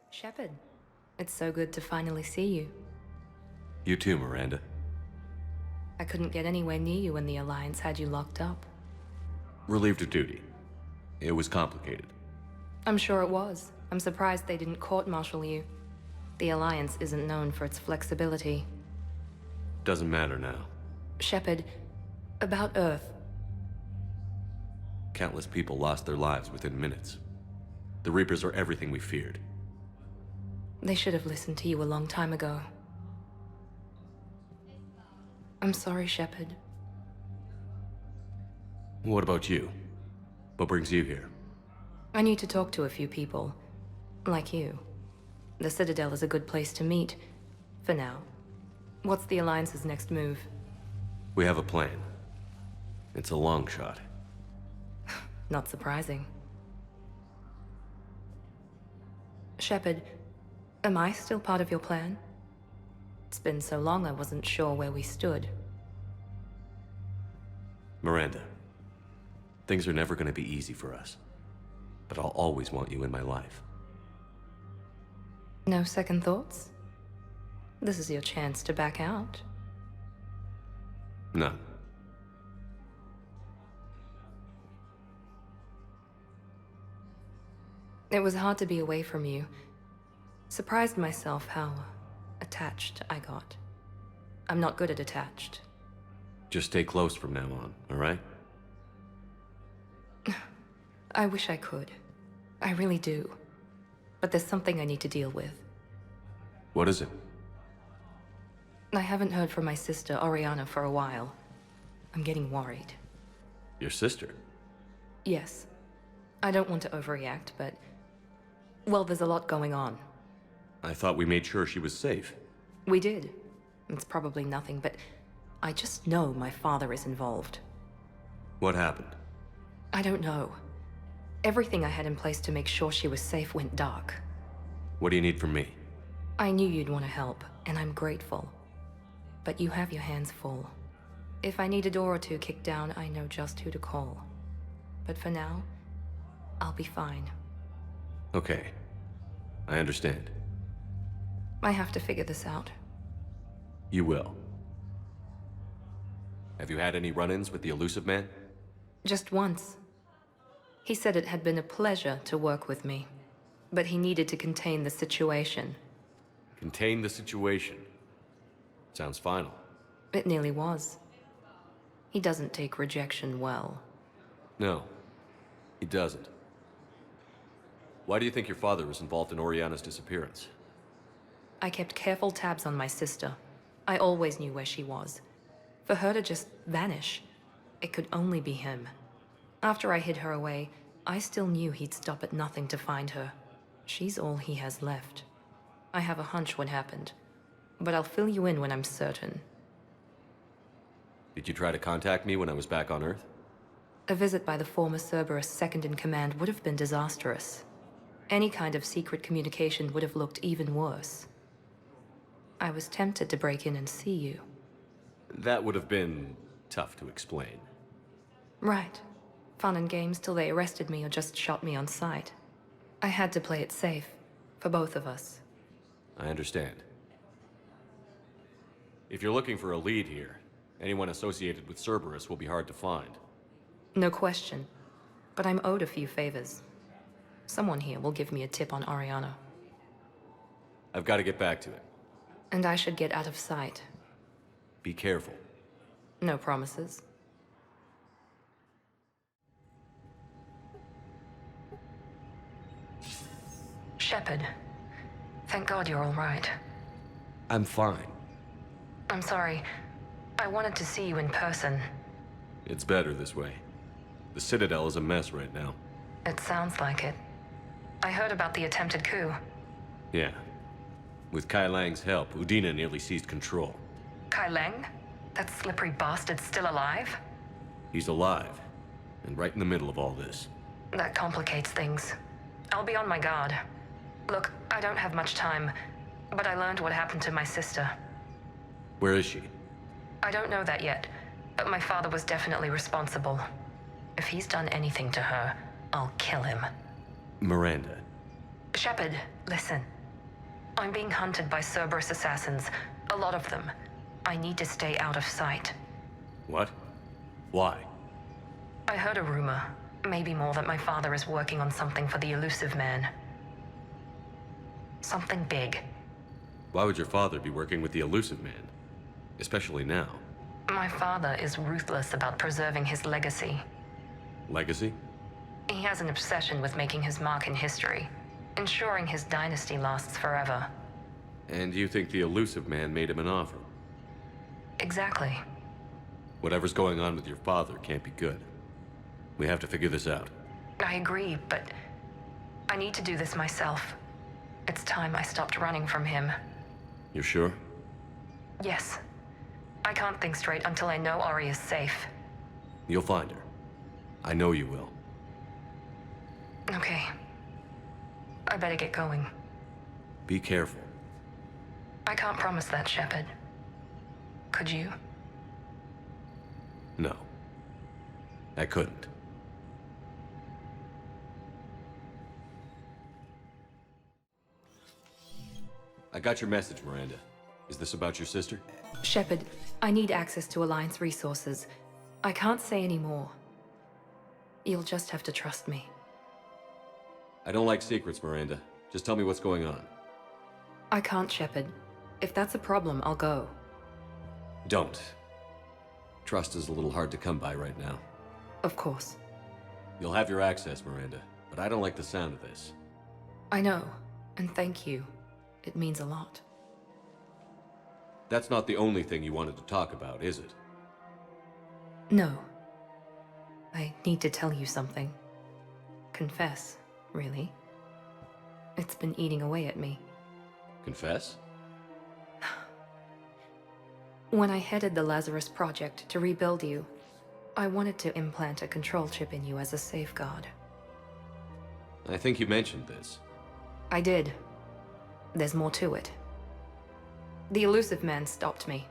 Shepard, it's so good to finally see you. You too, Miranda. I couldn't get anywhere near you when the Alliance had you locked up. Relieved of duty. It was complicated. I'm sure it was. I'm surprised they didn't court-martial you. The Alliance isn't known for its flexibility. Doesn't matter now. Shepard, about Earth. Countless people lost their lives within minutes. The Reapers are everything we feared. They should have listened to you a long time ago. I'm sorry, Shepard. What about you? What brings you here? I need to talk to a few people. Like you. The Citadel is a good place to meet. For now. What's the Alliance's next move? We have a plan. It's a long shot. Not surprising. Shepard, am I still part of your plan? It's been so long I wasn't sure where we stood. Miranda, things are never going to be easy for us. But I'll always want you in my life. No second thoughts? This is your chance to back out. No. It was hard to be away from you. Surprised myself how attached I got. I'm not good at attached. Just stay close from now on, all right? I wish I could. I really do. But there's something I need to deal with. What is it? I haven't heard from my sister, Oriana, for a while. I'm getting worried. Your sister? Yes. I don't want to overreact, but... well, there's a lot going on. I thought we made sure she was safe. We did. It's probably nothing, but I just know my father is involved. What happened? I don't know. Everything I had in place to make sure she was safe went dark. What do you need from me? I knew you'd want to help, and I'm grateful. But you have your hands full. If I need a door or two kicked down, I know just who to call. But for now, I'll be fine. Okay. I understand. I have to figure this out. You will. Have you had any run-ins with the elusive man? Just once. He said it had been a pleasure to work with me, but he needed to contain the situation. Contain the situation. Sounds final. It nearly was. He doesn't take rejection well. No, he doesn't. Why do you think your father was involved in Oriana's disappearance? I kept careful tabs on my sister. I always knew where she was. For her to just vanish, it could only be him. After I hid her away, I still knew he'd stop at nothing to find her. She's all he has left. I have a hunch what happened, but I'll fill you in when I'm certain. Did you try to contact me when I was back on Earth? A visit by the former Cerberus second-in-command would have been disastrous. Any kind of secret communication would have looked even worse. I was tempted to break in and see you. That would have been tough to explain. Right. Fun and games till they arrested me or just shot me on sight. I had to play it safe, for both of us. I understand. If you're looking for a lead here, anyone associated with Cerberus will be hard to find. No question. But I'm owed a few favors. Someone here will give me a tip on Oriana. I've got to get back to it. And I should get out of sight. Be careful. No promises. Shepard. Thank God you're all right. I'm fine. I'm sorry. I wanted to see you in person. It's better this way. The Citadel is a mess right now. It sounds like it. I heard about the attempted coup. Yeah. With Kai Lang's help, Udina nearly seized control. Kai Lang? That slippery bastard's still alive? He's alive, and right in the middle of all this. That complicates things. I'll be on my guard. Look, I don't have much time, but I learned what happened to my sister. Where is she? I don't know that yet, but my father was definitely responsible. If he's done anything to her, I'll kill him. Miranda. Shepard, listen. I'm being hunted by Cerberus assassins. A lot of them. I need to stay out of sight. What? Why? I heard a rumor, maybe more, that my father is working on something for the elusive man. Something big. Why would your father be working with the elusive man? Especially now. My father is ruthless about preserving his legacy. Legacy? He has an obsession with making his mark in history, ensuring his dynasty lasts forever. And you think the elusive man made him an offer? Exactly. Whatever's going on with your father can't be good. We have to figure this out. I agree, but I need to do this myself. It's time I stopped running from him. You're sure? Yes. I can't think straight until I know Ori is safe. You'll find her. I know you will. Okay. I better get going. Be careful. I can't promise that, Shepard. Could you? No. I couldn't. I got your message, Miranda. Is this about your sister? Shepard, I need access to Alliance resources. I can't say any more. You'll just have to trust me. I don't like secrets, Miranda. Just tell me what's going on. I can't, Shepard. If that's a problem, I'll go. Don't. Trust is a little hard to come by right now. Of course. You'll have your access, Miranda, but I don't like the sound of this. I know, and thank you. It means a lot. That's not the only thing you wanted to talk about, is it? No. I need to tell you something. Confess, really. It's been eating away at me. Confess? When I headed the Lazarus Project to rebuild you, I wanted to implant a control chip in you as a safeguard. I think you mentioned this. I did. There's more to it. The elusive man stopped me.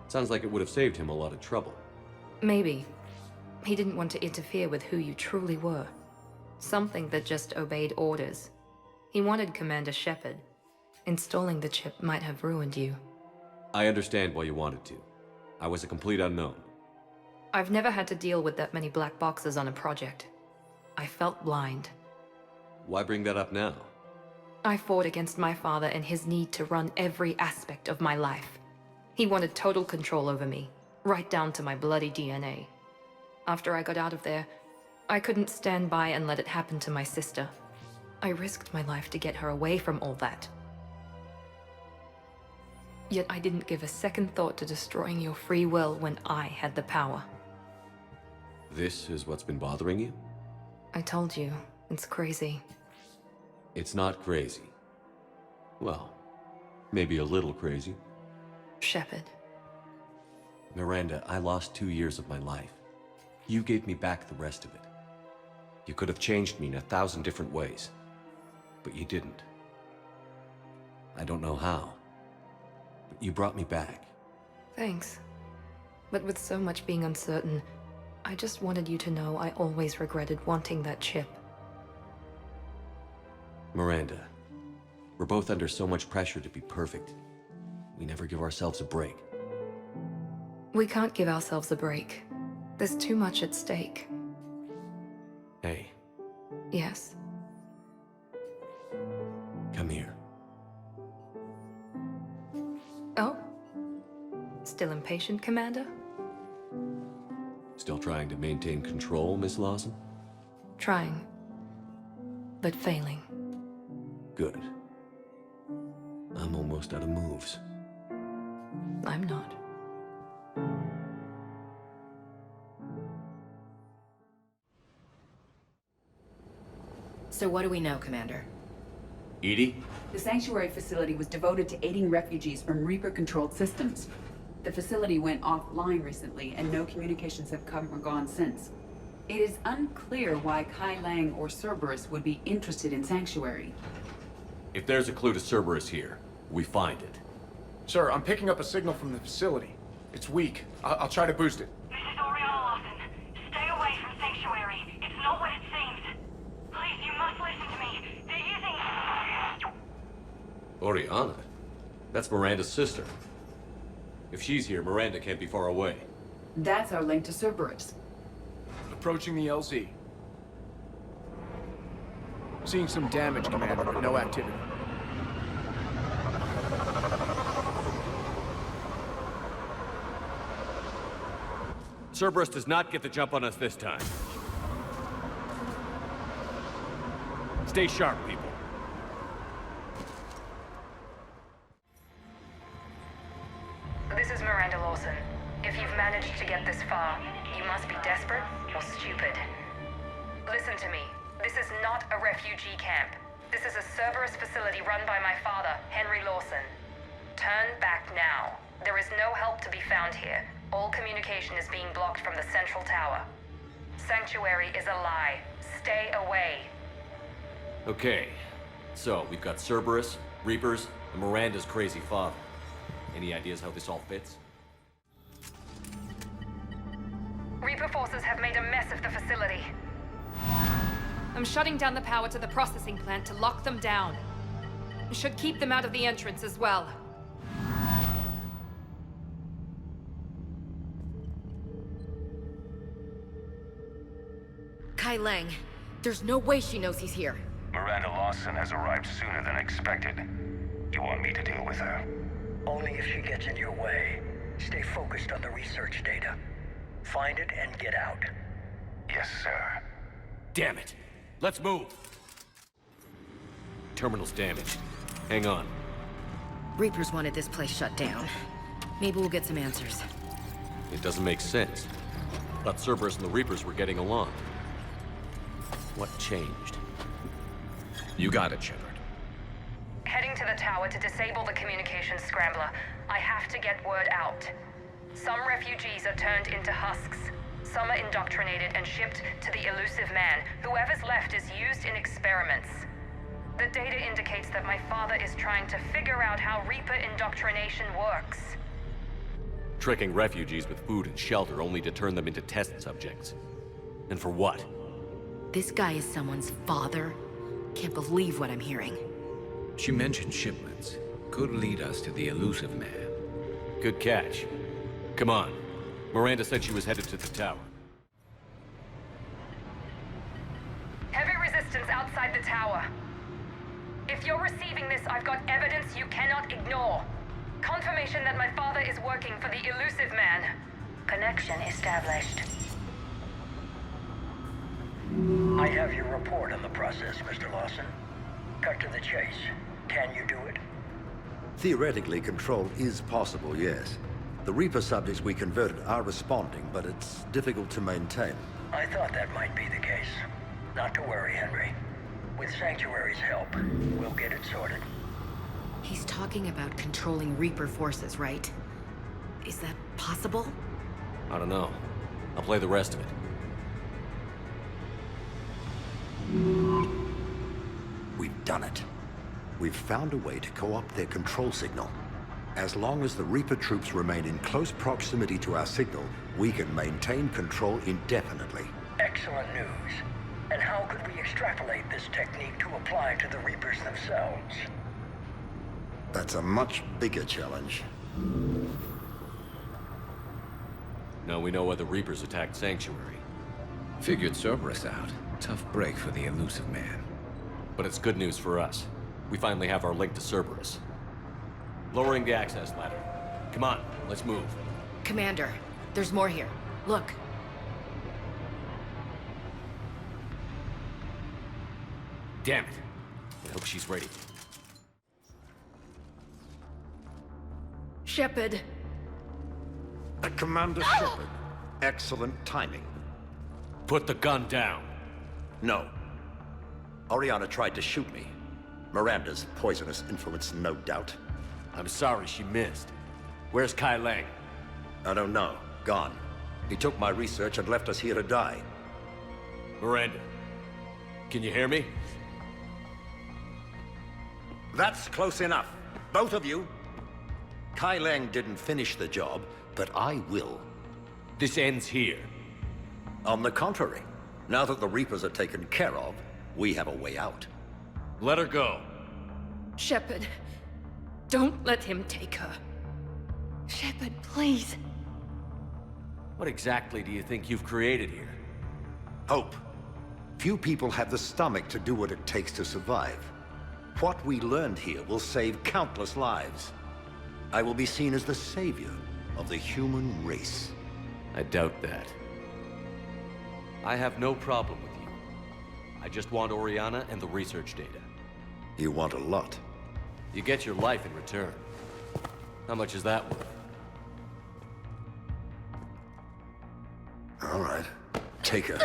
Sounds like it would have saved him a lot of trouble. Maybe. He didn't want to interfere with who you truly were. Something that just obeyed orders. He wanted Commander Shepard. Installing the chip might have ruined you. I understand why you wanted to. I was a complete unknown. I've never had to deal with that many black boxes on a project. I felt blind. Why bring that up now? I fought against my father and his need to run every aspect of my life. He wanted total control over me, right down to my bloody DNA. After I got out of there, I couldn't stand by and let it happen to my sister. I risked my life to get her away from all that. Yet I didn't give a second thought to destroying your free will when I had the power. This is what's been bothering you? I told you, it's crazy. It's not crazy. Well, maybe a little crazy. Shepard. Miranda, I lost 2 years of my life. You gave me back the rest of it. You could have changed me in 1,000 different ways. But you didn't. I don't know how. But you brought me back. Thanks. But with so much being uncertain, I just wanted you to know I always regretted wanting that chip. Miranda, we're both under so much pressure to be perfect. We never give ourselves a break. We can't give ourselves a break. There's too much at stake. Hey, Yes. come here. Oh? Still impatient, Commander? Still trying to maintain control, Miss Lawson? Trying. But failing. Good. I'm almost out of moves. I'm not. So what do we know, Commander? Edie? The sanctuary facility was devoted to aiding refugees from Reaper-controlled systems. The facility went offline recently, and no communications have come or gone since. It is unclear why Kai Lang or Cerberus would be interested in Sanctuary. If there's a clue to Cerberus here, we find it. Sir, I'm picking up a signal from the facility. It's weak. I'll try to boost it. This is Miranda Lawson. Stay away from Sanctuary. It's not what it seems. Please, you must listen to me. They're using... Oriana? That's Miranda's sister. If she's here, Miranda can't be far away. That's our link to Cerberus. Approaching the LZ. Seeing some damage, Commander, but no activity. Cerberus does not get the jump on us this time. Stay sharp, people. This is Miranda Lawson. If you've managed to get this far, you must be desperate or stupid. Listen to me. This is not a refugee camp. This is a Cerberus facility run by my father, Henry Lawson. Turn back now. There is no help to be found here. All communication is being blocked from the central tower. Sanctuary is a lie. Stay away. Okay. So, we've got Cerberus, Reapers, and Miranda's crazy father. Any ideas how this all fits? Reaper forces have made a mess of the facility. I'm shutting down the power to the processing plant to lock them down. Should keep them out of the entrance as well. Kai Lang, There's no way she knows he's here. Miranda Lawson has arrived sooner than expected. You want me to deal with her? Only if she gets in your way. Stay focused on the research data. Find it and get out. Yes, sir. Damn it. Let's move. Terminal's damaged. Hang on. Reapers wanted this place shut down. Maybe we'll get some answers. It doesn't make sense. Thought Cerberus and the Reapers were getting along. What changed? You got it, Shepard. Heading to the tower to disable the communications scrambler. I have to get word out. Some refugees are turned into husks. Some are indoctrinated and shipped to the elusive man. Whoever's left is used in experiments. The data indicates that my father is trying to figure out how Reaper indoctrination works. Tricking refugees with food and shelter only to turn them into test subjects. And for what? This guy is someone's father? Can't believe what I'm hearing. She mentioned shipments. Could lead us to the elusive man. Good catch. Come on. Miranda said she was headed to the tower. Heavy resistance outside the tower. If you're receiving this, I've got evidence you cannot ignore. Confirmation that my father is working for the elusive man. Connection established. I have your report on the process, Mr. Lawson. Cut to the chase. Can you do it? Theoretically, control is possible, yes. The Reaper subjects we converted are responding, but it's difficult to maintain. I thought that might be the case. Not to worry, Henry. With Sanctuary's help, we'll get it sorted. He's talking about controlling Reaper forces, right? Is that possible? I don't know. I'll play the rest of it. We've done it. We've found a way to co-opt their control signal. As long as the Reaper troops remain in close proximity to our signal, we can maintain control indefinitely. Excellent news. And how could we extrapolate this technique to apply to the Reapers themselves? That's a much bigger challenge. Now we know why the Reapers attacked Sanctuary. Figured Cerberus out. Tough break for the elusive man. But it's good news for us. We finally have our link to Cerberus. Lowering the access ladder. Come on, let's move. Commander, there's more here. Look. Damn it. I hope she's ready. Shepard. Commander Shepard. Excellent timing. Put the gun down. No. Oriana tried to shoot me. Miranda's poisonous influence, no doubt. I'm sorry she missed. Where's Kai Lang? I don't know. Gone. He took my research and left us here to die. Miranda, can you hear me? That's close enough. Both of you. Kai Lang didn't finish the job, but I will. This ends here. On the contrary. Now that the Reapers are taken care of, we have a way out. Let her go. Shepard, don't let him take her. Shepard, please. What exactly do you think you've created here? Hope. Few people have the stomach to do what it takes to survive. What we learned here will save countless lives. I will be seen as the savior of the human race. I doubt that. I have no problem with you. I just want Oriana and the research data. You want a lot. You get your life in return. How much is that worth? All right. Take her.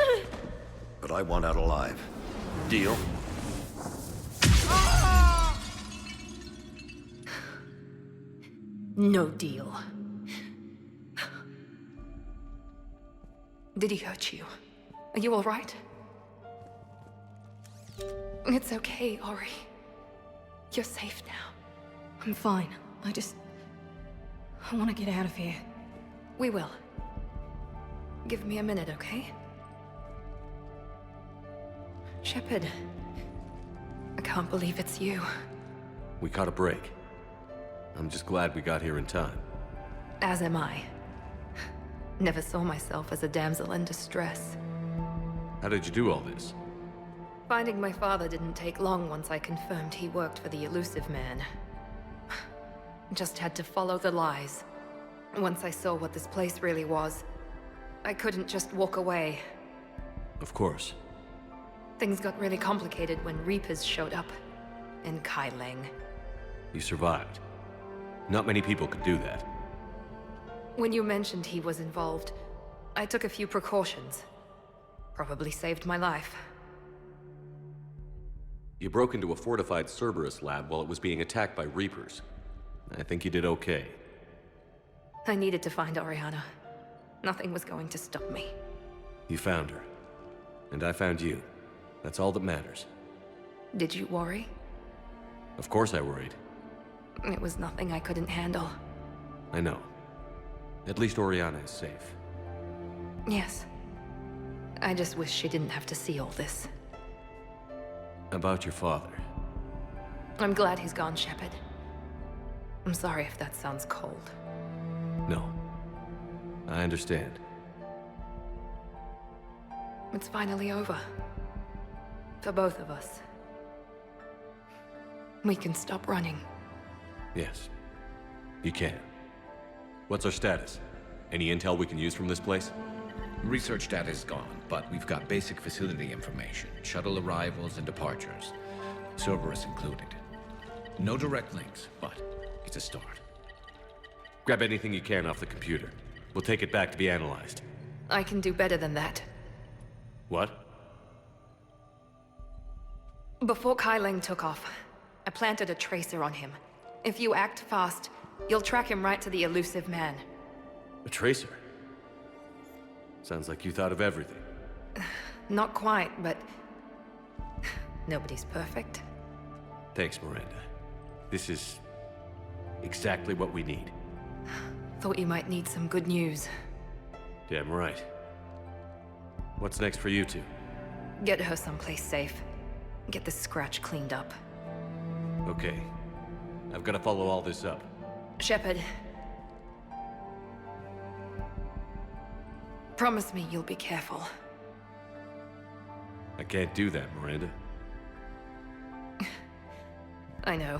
But I want out alive. Deal? No deal. Did he hurt you? Are you all right? It's okay, Ori. You're safe now. I'm fine. I want to get out of here. We will. Give me a minute, okay? Shepard. I can't believe it's you. We caught a break. I'm just glad we got here in time. As am I. Never saw myself as a damsel in distress. How did you do all this? Finding my father didn't take long once I confirmed he worked for the elusive man. Just had to follow the lies. Once I saw what this place really was, I couldn't just walk away. Of course. Things got really complicated when Reapers showed up in Kaileng. You survived. Not many people could do that. When you mentioned he was involved, I took a few precautions. Probably saved my life. You broke into a fortified Cerberus lab while it was being attacked by Reapers. I think you did okay. I needed to find Oriana. Nothing was going to stop me. You found her. And I found you. That's all that matters. Did you worry? Of course I worried. It was nothing I couldn't handle. I know. At least Oriana is safe. Yes. I just wish she didn't have to see all this. About your father. I'm glad he's gone, Shepard. I'm sorry if that sounds cold. No. I understand. It's finally over. For both of us. We can stop running. Yes. You can. What's our status? Any intel we can use from this place? Research data is gone, but we've got basic facility information, shuttle arrivals and departures, Cerberus included. No direct links, but it's a start. Grab anything you can off the computer. We'll take it back to be analyzed. I can do better than that. What? Before Kaileng took off, I planted a tracer on him. If you act fast, you'll track him right to the elusive man. A tracer? Sounds like you thought of everything. Not quite, but... nobody's perfect. Thanks, Miranda. This is... exactly what we need. Thought you might need some good news. Damn right. What's next for you two? Get her someplace safe. Get this scratch cleaned up. Okay. I've got to follow all this up. Shepard. Promise me you'll be careful. I can't do that, Miranda. I know.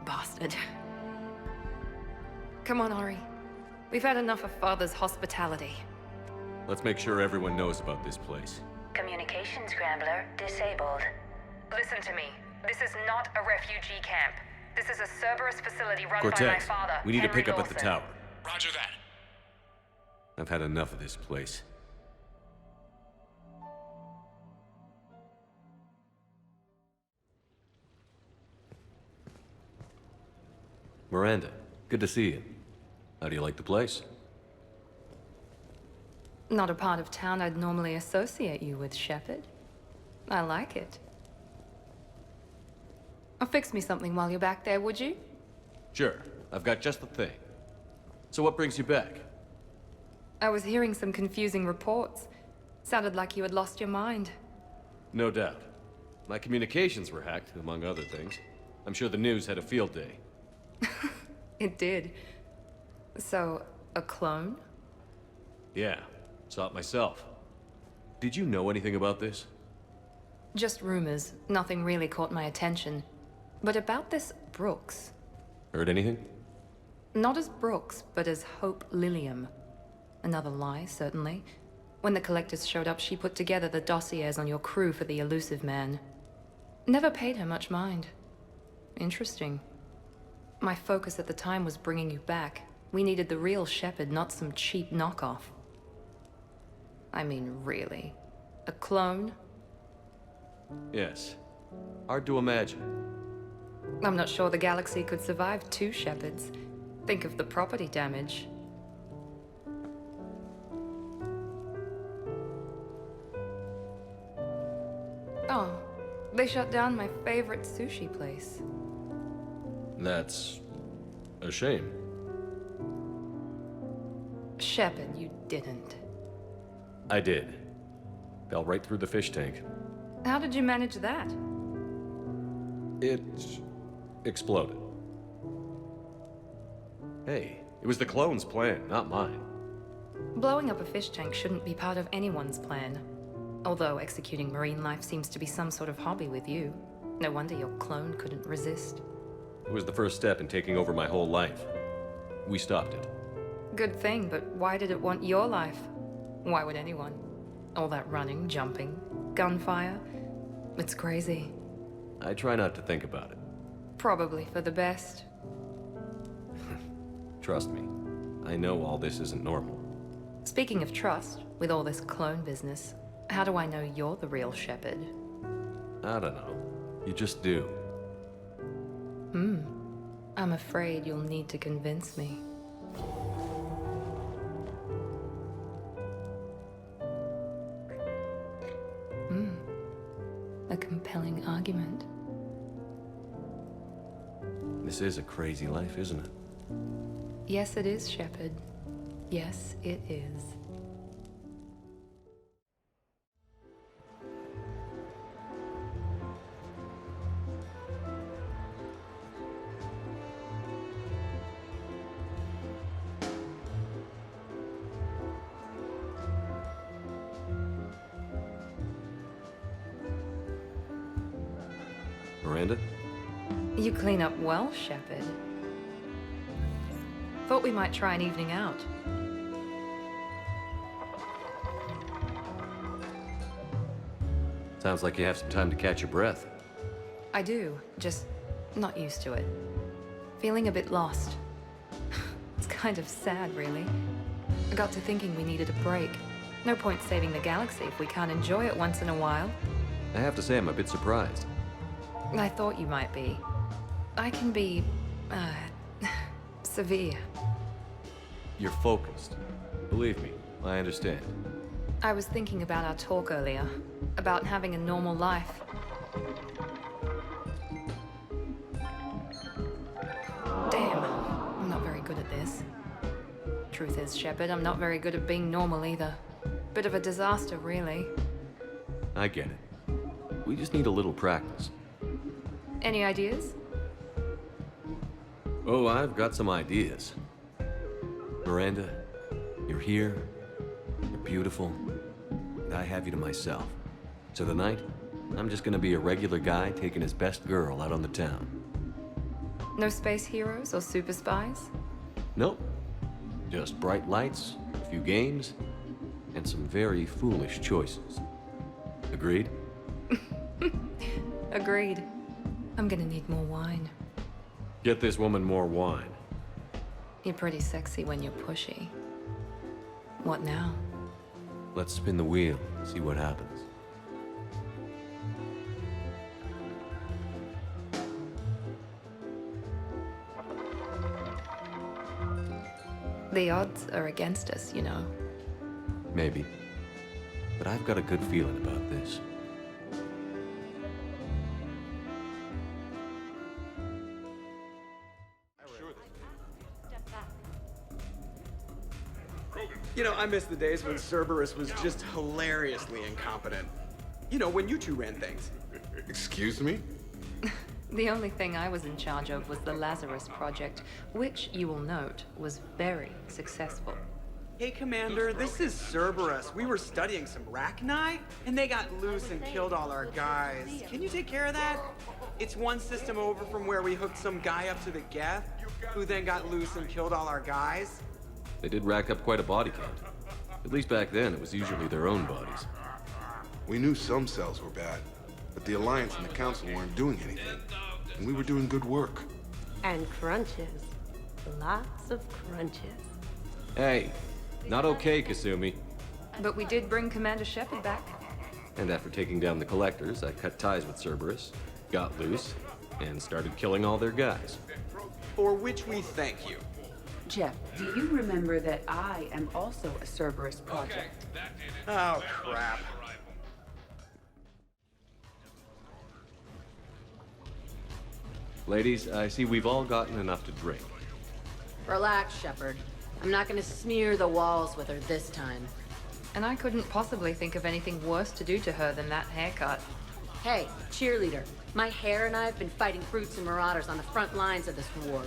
Bastard. Come on, Ori. We've had enough of Father's hospitality. Let's make sure everyone knows about this place. Communication scrambler disabled. Listen to me. This is not a refugee camp. This is a Cerberus facility run by my Cortez, father, we need to Henry pick up at the Lawson. tower. Roger that. I've had enough of this place. Miranda, good to see you. How do you like the place? Not a part of town I'd normally associate you with, Shepard. I like it. Fix me something while you're back there, would you? Sure, I've got just the thing. So what brings you back? I was hearing some confusing reports. Sounded like you had lost your mind. No doubt. My communications were hacked, among other things. I'm sure the news had a field day. It did. So, a clone? Yeah, saw it myself. Did you know anything about this? Just rumors. Nothing really caught my attention. But about this Brooks. Heard anything? Not as Brooks, but as Hope Lilium. Another lie, certainly. When the Collectors showed up, she put together the dossiers on your crew for the elusive man. Never paid her much mind. Interesting. My focus at the time was bringing you back. We needed the real Shepard, not some cheap knockoff. I mean, really. A clone? Yes. Hard to imagine. I'm not sure the galaxy could survive two Shepards. Think of the property damage. Oh, they shut down my favorite sushi place. That's... a shame. Shepard, you didn't. I did. Fell right through the fish tank. How did you manage that? It... exploded. Hey, it was the clone's plan, not mine. Blowing up a fish tank shouldn't be part of anyone's plan. Although executing marine life seems to be some sort of hobby with you. No wonder your clone couldn't resist. It was the first step in taking over my whole life. We stopped it. Good thing, but why did it want your life? Why would anyone? All that running, jumping, gunfire. It's crazy. I try not to think about it. Probably for the best. Trust me, I know all this isn't normal. Speaking of trust, with all this clone business, how do I know you're the real Shepard? I don't know. You just do. I'm afraid you'll need to convince me. A compelling argument. This is a crazy life, isn't it? Yes, it is, Shepard. Yes, it is. Miranda? You clean up well, Shepard. Thought we might try an evening out. Sounds like you have some time to catch your breath. I do, just not used to it. Feeling a bit lost. It's kind of sad, really. I got to thinking we needed a break. No point saving the galaxy if we can't enjoy it once in a while. I have to say I'm a bit surprised. I thought you might be. I can be, severe. You're focused. Believe me, I understand. I was thinking about our talk earlier, about having a normal life. Damn, I'm not very good at this. Truth is, Shepard, I'm not very good at being normal either. Bit of a disaster, really. I get it. We just need a little practice. Any ideas? Oh, I've got some ideas. Miranda, you're here, you're beautiful, and I have you to myself. So tonight, I'm just gonna be a regular guy taking his best girl out on the town. No space heroes or super spies? Nope. Just bright lights, a few games, and some very foolish choices. Agreed? Agreed. I'm gonna need more wine. Get this woman more wine. You're pretty sexy when you're pushy. What now? Let's spin the wheel, see what happens. The odds are against us, you know. Maybe. But I've got a good feeling about this. You know, I miss the days when Cerberus was just hilariously incompetent. You know, when you two ran things. Excuse me? The only thing I was in charge of was the Lazarus Project, which, you will note, was very successful. Hey, Commander, this is Cerberus. We were studying some Rachni, and they got loose and killed all our guys. Can you take care of that? It's one system over from where we hooked some guy up to the Geth, who then got loose and killed all our guys. They did rack up quite a body count. At least back then, it was usually their own bodies. We knew some cells were bad, but the Alliance and the Council weren't doing anything. And we were doing good work. And crunches. Lots of crunches. Hey, not okay, Kasumi. But we did bring Commander Shepard back. And after taking down the Collectors, I cut ties with Cerberus, got loose, and started killing all their guys. For which we thank you. Jeff, do you remember that I am also a Cerberus project? Oh, crap. Ladies, I see we've all gotten enough to drink. Relax, Shepard. I'm not gonna smear the walls with her this time. And I couldn't possibly think of anything worse to do to her than that haircut. Hey, cheerleader. My hair and I have been fighting brutes and marauders on the front lines of this war.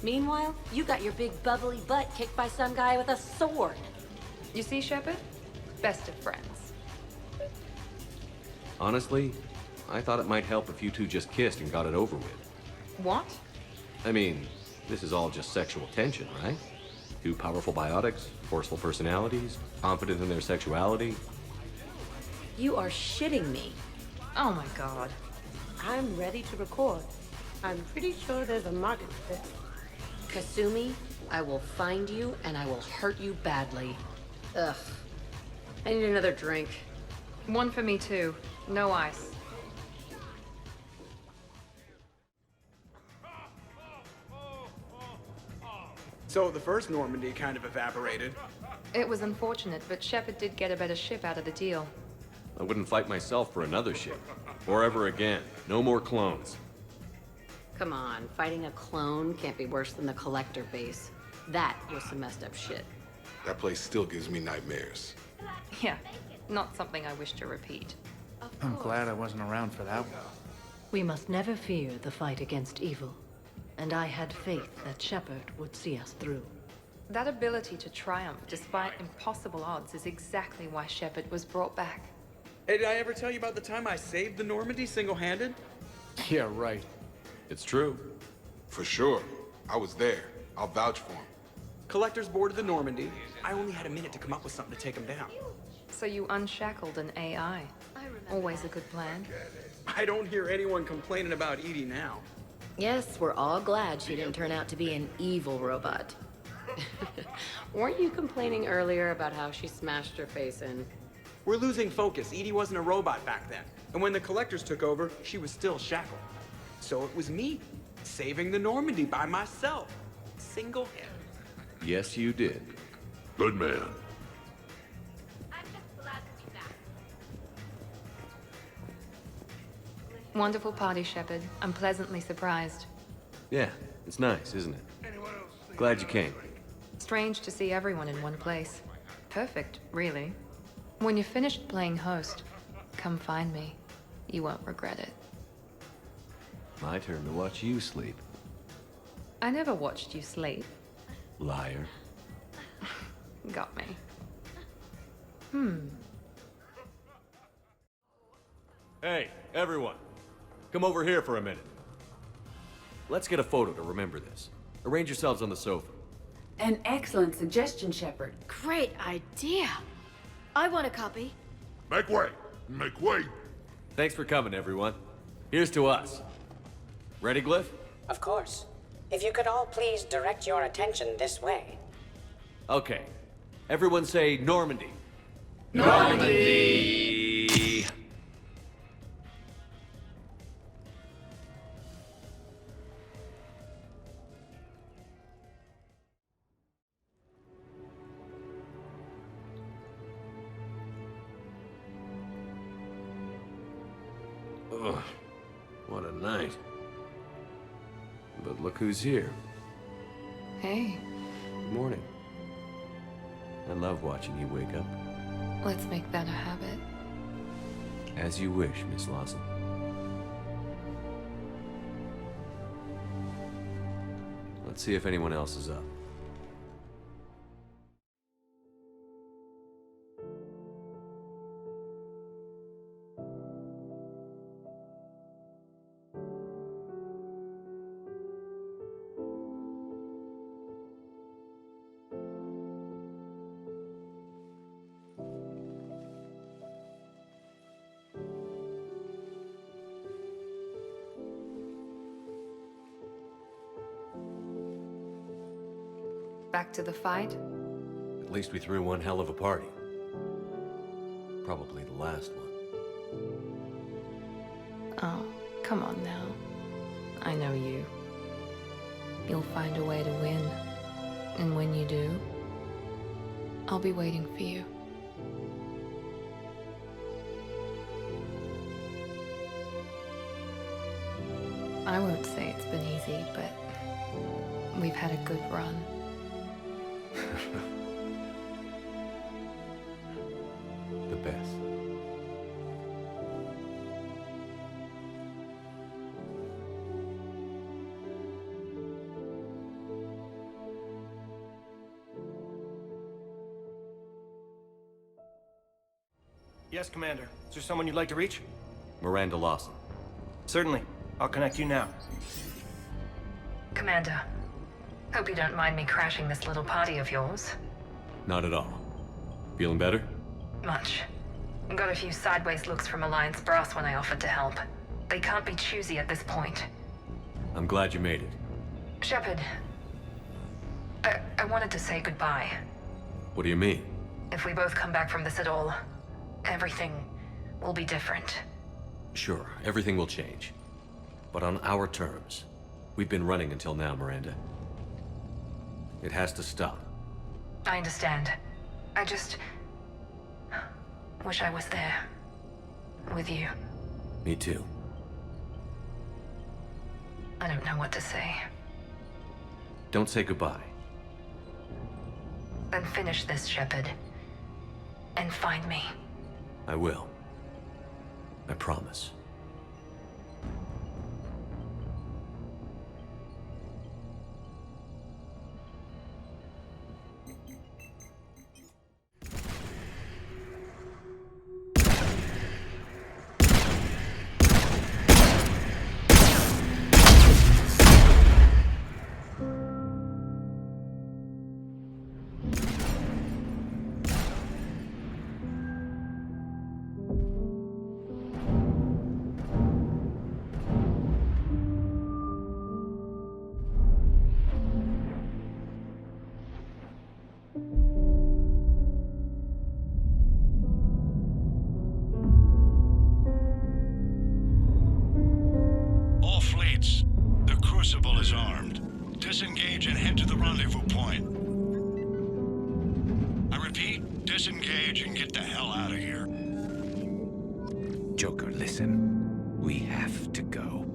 Meanwhile, you got your big bubbly butt kicked by some guy with a sword. You see, Shepard? Best of friends. Honestly, I thought it might help if you two just kissed and got it over with. What? I mean, this is all just sexual tension, right? Two powerful biotics, forceful personalities, confident in their sexuality. You are shitting me. Oh my god. I'm ready to record. I'm pretty sure there's a market for this. Kasumi, I will find you and I will hurt you badly. Ugh. I need another drink. One for me too. No ice. So the first Normandy kind of evaporated. It was unfortunate, but Shepard did get a better ship out of the deal. I wouldn't fight myself for another ship. Or ever again. No more clones. Come on, fighting a clone can't be worse than the Collector base. That was some messed up shit. That place still gives me nightmares. Yeah, not something I wish to repeat. I'm glad I wasn't around for that one. We must never fear the fight against evil. And I had faith that Shepard would see us through. That ability to triumph despite impossible odds is exactly why Shepard was brought back. Hey, did I ever tell you about the time I saved the Normandy single-handed? Yeah, right. It's true. For sure. I was there. I'll vouch for him. Collectors boarded the Normandy. I only had a minute to come up with something to take them down. So you unshackled an AI. Always a good plan. I don't hear anyone complaining about Edie now. Yes, we're all glad she didn't turn out to be an evil robot. Weren't you complaining earlier about how she smashed her face in? We're losing focus. Edie wasn't a robot back then. And when the Collectors took over, she was still shackled. So it was me, saving the Normandy by myself. Single-handed. Yes, you did. Good man. Wonderful party, Shepard. I'm pleasantly surprised. Yeah, it's nice, isn't it? Glad you came. Strange to see everyone in one place. Perfect, really. When you're finished playing host, come find me. You won't regret it. My turn to watch you sleep. I never watched you sleep. Liar. Got me. Hey, everyone. Come over here for a minute. Let's get a photo to remember this. Arrange yourselves on the sofa. An excellent suggestion, Shepard. Great idea. I want a copy. Make way! Make way! Thanks for coming, everyone. Here's to us. Ready, Glyph? Of course. If you could all please direct your attention this way. Okay. Everyone say Normandy. Normandy! Ugh, what a night. But look who's here. Hey, Good morning. I love watching you wake up. let's make that a habit. As you wish, Miss Lawson. Let's see if anyone else is up. Back to the fight? At least we threw one hell of a party. Probably the last one. Oh, come on now. I know you. You'll find a way to win. And when you do, I'll be waiting for you. I won't say it's been easy, but we've had a good run. The best. Yes, Commander. Is there someone you'd like to reach? Miranda Lawson. Certainly. I'll connect you now. Commander, hope you don't mind me crashing this little party of yours. Not at all. Feeling better? Much. Got a few sideways looks from Alliance brass when I offered to help. They can't be choosy at this point. I'm glad you made it. Shepard, I wanted to say goodbye. What do you mean? If we both come back from this at all, everything will be different. Sure, everything will change. But on our terms. We've been running until now, Miranda. It has to stop. I understand. I just wish I was there. With you. Me too. I don't know what to say. Don't say goodbye. Then finish this, Shepard. And find me. I will. I promise. Disengage and head to the rendezvous point. I repeat, disengage and get the hell out of here. Joker, listen. We have to go.